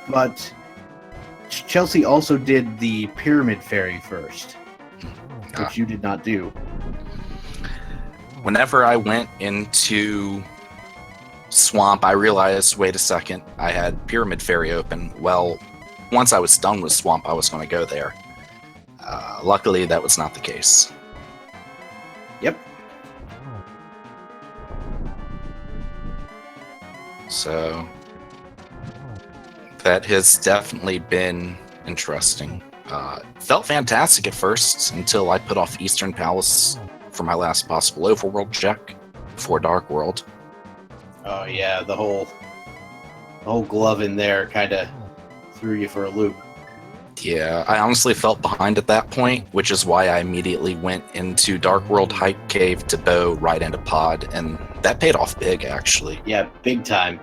But Chelsea also did the Pyramid Ferry first, which you did not do. Whenever I went into Swamp, I realized, wait a second, I had Pyramid Ferry open. Well, once I was done with Swamp, I was going to go there. Luckily, that was not the case. Yep. So that has definitely been interesting. Felt fantastic at first until I put off Eastern Palace for my last possible overworld check before Dark World. Oh yeah, the whole glove in there kind of threw you for a loop. Yeah, I honestly felt behind at that point, which is why I immediately went into Dark World Hype Cave to bow right into Pod, and that paid off big, actually. Yeah, big time.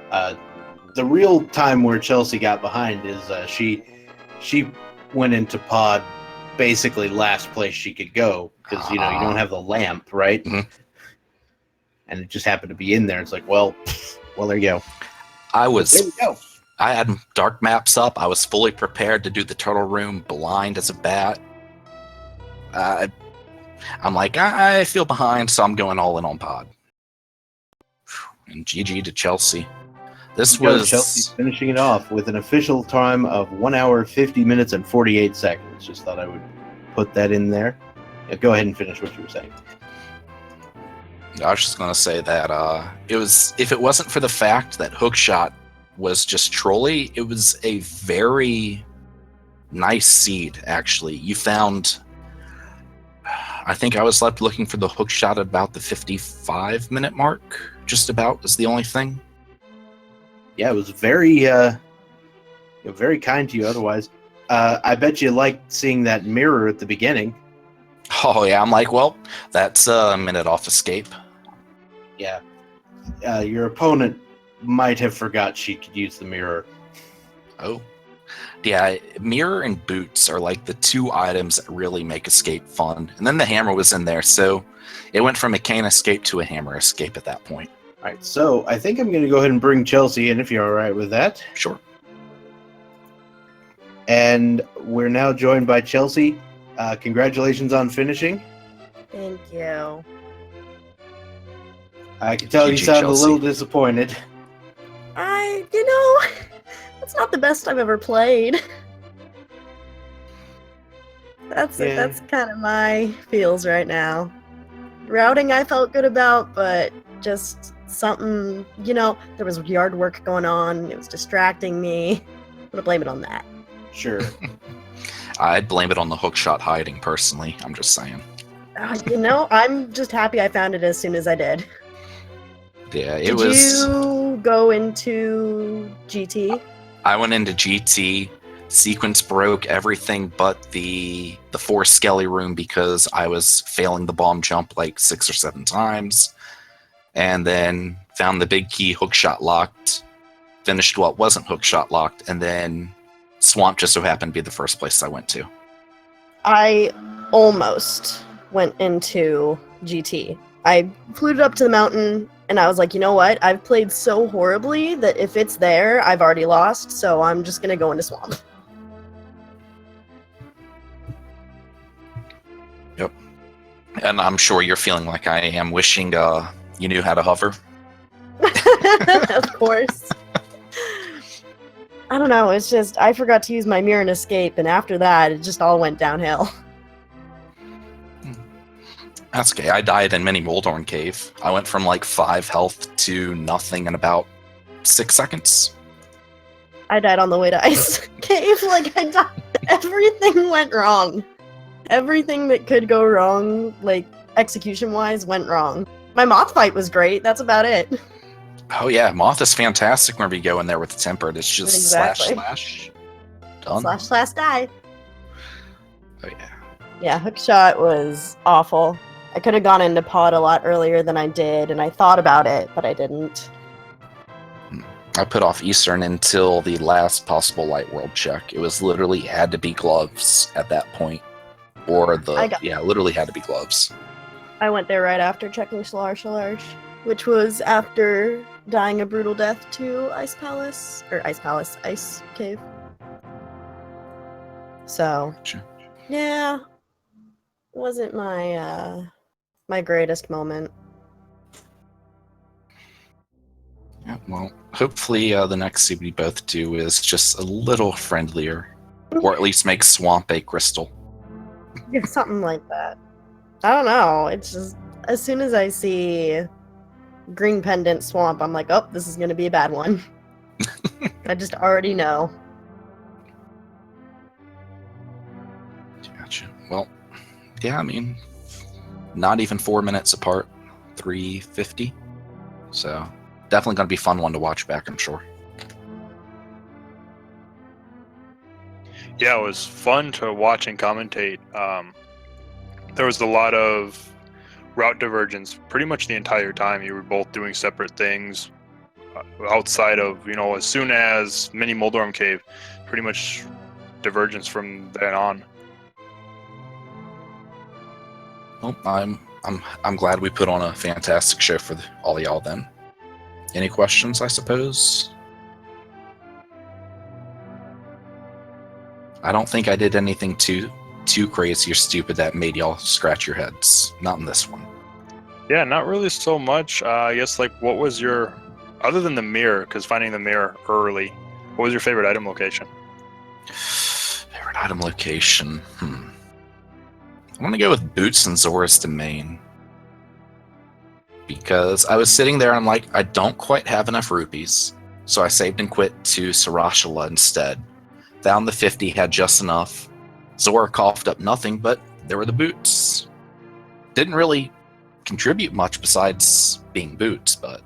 The real time where Chelsea got behind is she went into Pod basically last place she could go because you don't have the lamp, right? Mhm. And it just happened to be in there. It's like, well, there you go. I There we go. I had dark maps up. I was fully prepared to do the turtle room blind as a bat. I'm like, I feel behind, so I'm going all in on pod. And GG to Chelsea. This was Chelsea's finishing it off with an official time of 1 hour, 50 minutes, and 48 seconds. Just thought I would put that in there. Yeah, go ahead and finish what you were saying. I was just gonna say that if it wasn't for the fact that Hookshot was just trolly, it was a very nice seed. Actually, you found. I think I was left looking for the Hookshot at about the 55-minute mark. Just about is the only thing. Yeah, it was very, very kind to you. Otherwise, I bet you liked seeing that mirror at the beginning. Oh yeah, I'm like, well, that's a minute off escape. Yeah, your opponent might have forgot she could use the mirror. Oh, yeah, mirror and boots are like the two items that really make escape fun. And then the hammer was in there, so it went from a cane escape to a hammer escape at that point. All right, so I think I'm going to go ahead and bring Chelsea in if you're all right with that. Sure. And we're now joined by Chelsea. Congratulations on finishing. Thank you. I can tell you GG, sound Chelsea. a little disappointed. That's not the best I've ever played. That's kind of my feels right now. Routing I felt good about, but just something, there was yard work going on. It was distracting me. I'm gonna blame it on that. Sure. I'd blame it on the Hookshot hiding, personally. I'm just saying. I'm just happy I found it as soon as I did. Yeah, Did you go into GT? I went into GT. Sequence broke everything but the 4 skelly room because I was failing the bomb jump like 6 or 7 times. And then found the big key Hookshot locked. Finished what wasn't Hookshot locked. And then Swamp just so happened to be the first place I went to. I almost went into GT. I flew up to the mountain, and I was like, you know what? I've played so horribly that if it's there, I've already lost, so I'm just going to go into Swamp. Yep. And I'm sure you're feeling like I am, wishing you knew how to hover. Of course. I don't know, it's just, I forgot to use my mirror and escape, and after that, it just all went downhill. That's okay. I died in Mini Moldorn Cave. I went from like 5 health to nothing in about 6 seconds. I died on the way to Ice Cave, I died. Everything went wrong. Everything that could go wrong, execution-wise, went wrong. My moth fight was great, that's about it. Oh yeah, Moth is fantastic whenever you go in there with the tempered. It's just Exactly. slash. Done. Slash die. Oh yeah. Yeah, Hookshot was awful. I could have gone into pod a lot earlier than I did, and I thought about it, but I didn't. I put off Eastern until the last possible Light World check. It was literally had to be gloves at that point. Or literally had to be gloves. I went there right after checking Shalarsh, which was after dying a brutal death to Ice Cave. So, Sure. yeah, wasn't my my greatest moment. Yeah, well, hopefully the next seed we both do is just a little friendlier. Or at least make Swamp a crystal. Yeah, something like that. I don't know. It's just, as soon as I see Green Pendant Swamp, I'm like, oh, this is going to be a bad one. I just already know. Gotcha. Well, yeah, I mean, not even 4 minutes apart. 350. So, definitely going to be a fun one to watch back, I'm sure. Yeah, it was fun to watch and commentate. There was a lot of route divergence pretty much the entire time. You were both doing separate things outside of, as soon as Mini Moldorm Cave, pretty much divergence from then on. Well, I'm glad we put on a fantastic show for all y'all. Then, any questions? I suppose. I don't think I did anything too crazy or stupid that made y'all scratch your heads. Not in this one. Yeah, not really so much. I guess, like, what was your, other than the mirror, because finding the mirror early, what was your favorite item location? Favorite item location? I'm gonna go with Boots and Zora's Domain. Because I was sitting there and I'm like, I don't quite have enough rupees. So I saved and quit to Sarashala instead. Found the 50, had just enough. Zora coughed up nothing, but there were the boots. Didn't really contribute much besides being boots, but...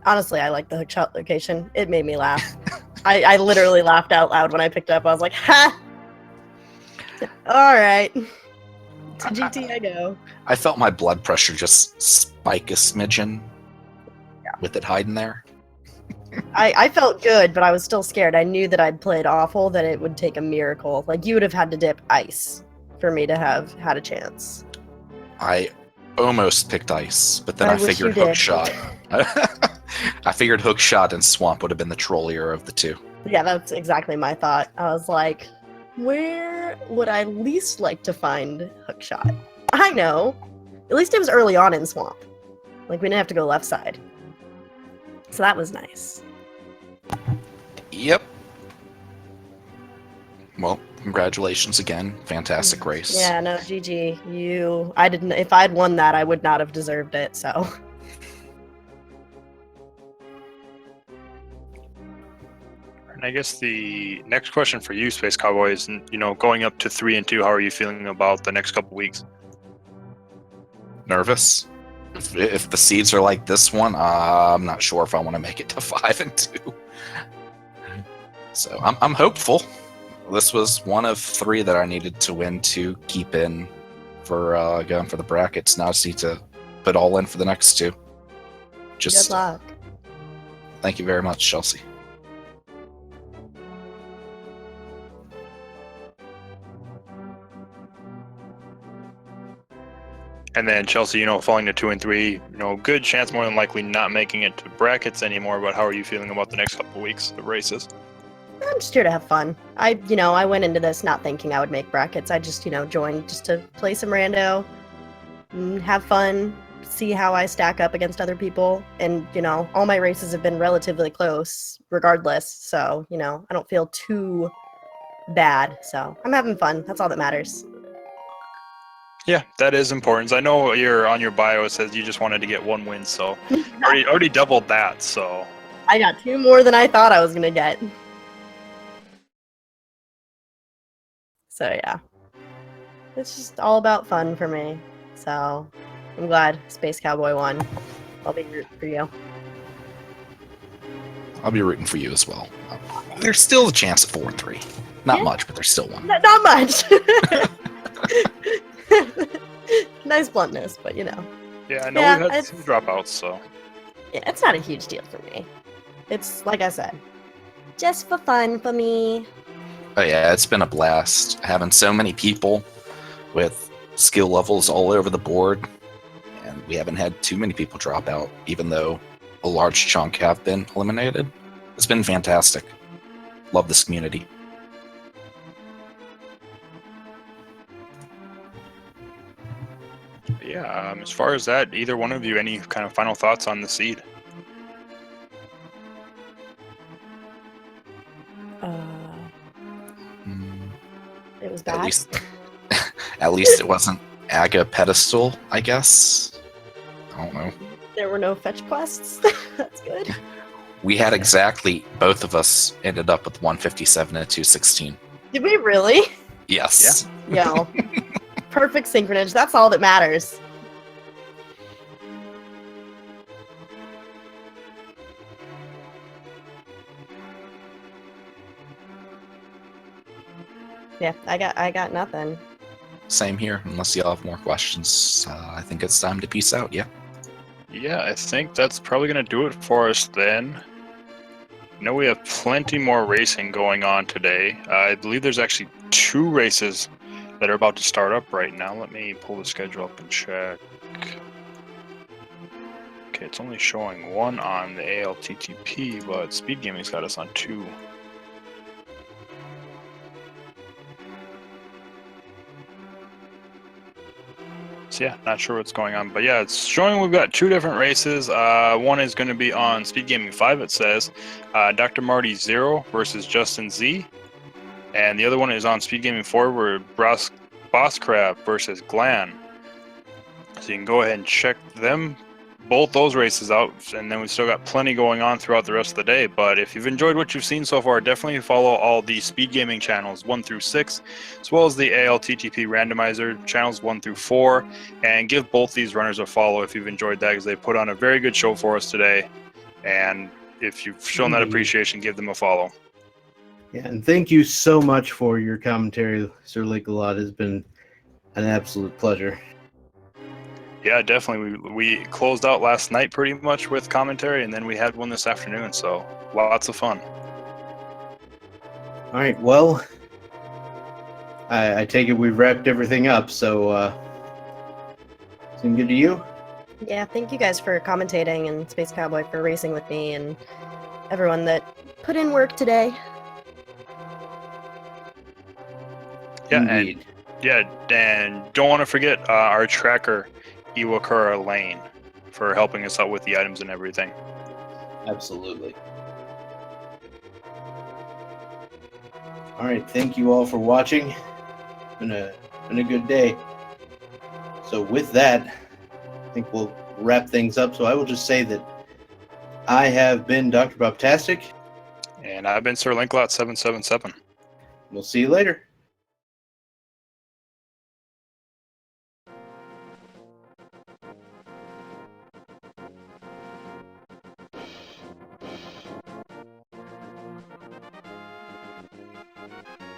Honestly, I like the Hookshot location. It made me laugh. I literally laughed out loud when I picked it up. I was like, ha! Alright. To GT I go. I felt my blood pressure just spike a smidgen with it hiding there. I felt good, but I was still scared. I knew that I'd played awful, that it would take a miracle. Like, you would have had to dip ice for me to have had a chance. I almost picked ice, but then I wish figured you did. Hookshot. I figured Hookshot and Swamp would have been the trollier of the two. Yeah, that's exactly my thought. I was like, where would I least like to find Hookshot? I know. At least it was early on in Swamp. Like, we didn't have to go left side. So that was nice. Yep. Well, congratulations again. Fantastic race. Yeah, no, GG. If I'd won that, I would not have deserved it, so. And I guess the next question for you, Space Cowboy, is, going up to 3 and 2, how are you feeling about the next couple weeks? Nervous. If the seeds are like this one, I'm not sure if I want to make it to 5 and 2. So I'm hopeful. This was one of 3 that I needed to win to keep in for going for the brackets. Now I just need to put all in for the next 2. Good luck. Thank you very much, Chelsea. And then Chelsea, falling to 2 and 3, good chance, more than likely not making it to brackets anymore. But how are you feeling about the next couple weeks of races? I'm just here to have fun. I went into this not thinking I would make brackets. I just, joined just to play some rando, have fun, see how I stack up against other people. And, all my races have been relatively close regardless. So, I don't feel too bad. So I'm having fun. That's all that matters. Yeah, that is important. I know on your bio it says you just wanted to get 1 win, so already doubled that. So I got 2 more than I thought I was gonna get. So yeah, it's just all about fun for me. So I'm glad Space Cowboy won. I'll be rooting for you. I'll be rooting for you as well. There's still a chance of 4 and 3. Not much, but there's still one. Not much. Nice bluntness, but Yeah, I know we've had some dropouts, so. Yeah, it's not a huge deal for me. It's, like I said, just for fun for me. Oh yeah, it's been a blast having so many people with skill levels all over the board, and we haven't had too many people drop out, even though a large chunk have been eliminated. It's been fantastic. Love this community. Yeah, as far as that, either one of you, any kind of final thoughts on the seed? It was bad. At least it wasn't Aga Pedestal, I guess. I don't know. There were no fetch quests. That's good. We had exactly, both of us ended up with 157 and 216. Did we really? Yes. Yeah. Perfect synchronage. That's all that matters. Yeah, I got nothing. Same here. Unless y'all have more questions, I think it's time to peace out. Yeah. Yeah, I think that's probably going to do it for us then. I know we have plenty more racing going on today. I believe there's actually 2 races that are about to start up right now. Let me pull the schedule up and check. Okay, it's only showing one on the ALTTP, but Speed Gaming's got us on 2. So yeah, not sure what's going on, but yeah, it's showing we've got 2 different races. One is going to be on Speed Gaming 5. It says Dr. Marty 0 versus Justin Z, and the other one is on Speed Gaming 4 where Boss Crab versus Glan. So you can go ahead and check both those races out, and then we still got plenty going on throughout the rest of the day. But if you've enjoyed what you've seen so far, definitely follow all the Speed Gaming channels 1 through 6, as well as the ALTTP Randomizer channels 1 through 4, and give both these runners a follow if you've enjoyed that, because they put on a very good show for us today. And if you've shown that appreciation, give them a follow. Yeah, and thank you so much for your commentary, Sir Lake-A-Lot. It's been an absolute pleasure. Yeah, definitely. We closed out last night pretty much with commentary, and then we had one this afternoon, so lots of fun. All right, well, I take it we've wrapped everything up, so seem good to you? Yeah, thank you guys for commentating and Space Cowboy for racing with me and everyone that put in work today. Yeah, Indeed. and don't want to forget our tracker, Iwakura Lane, for helping us out with the items and everything. Absolutely. All right, thank you all for watching. Been a good day. So with that, I think we'll wrap things up. So I will just say that I have been Dr. Bobtastic. And I've been Sir Linklot 777. We'll see you later.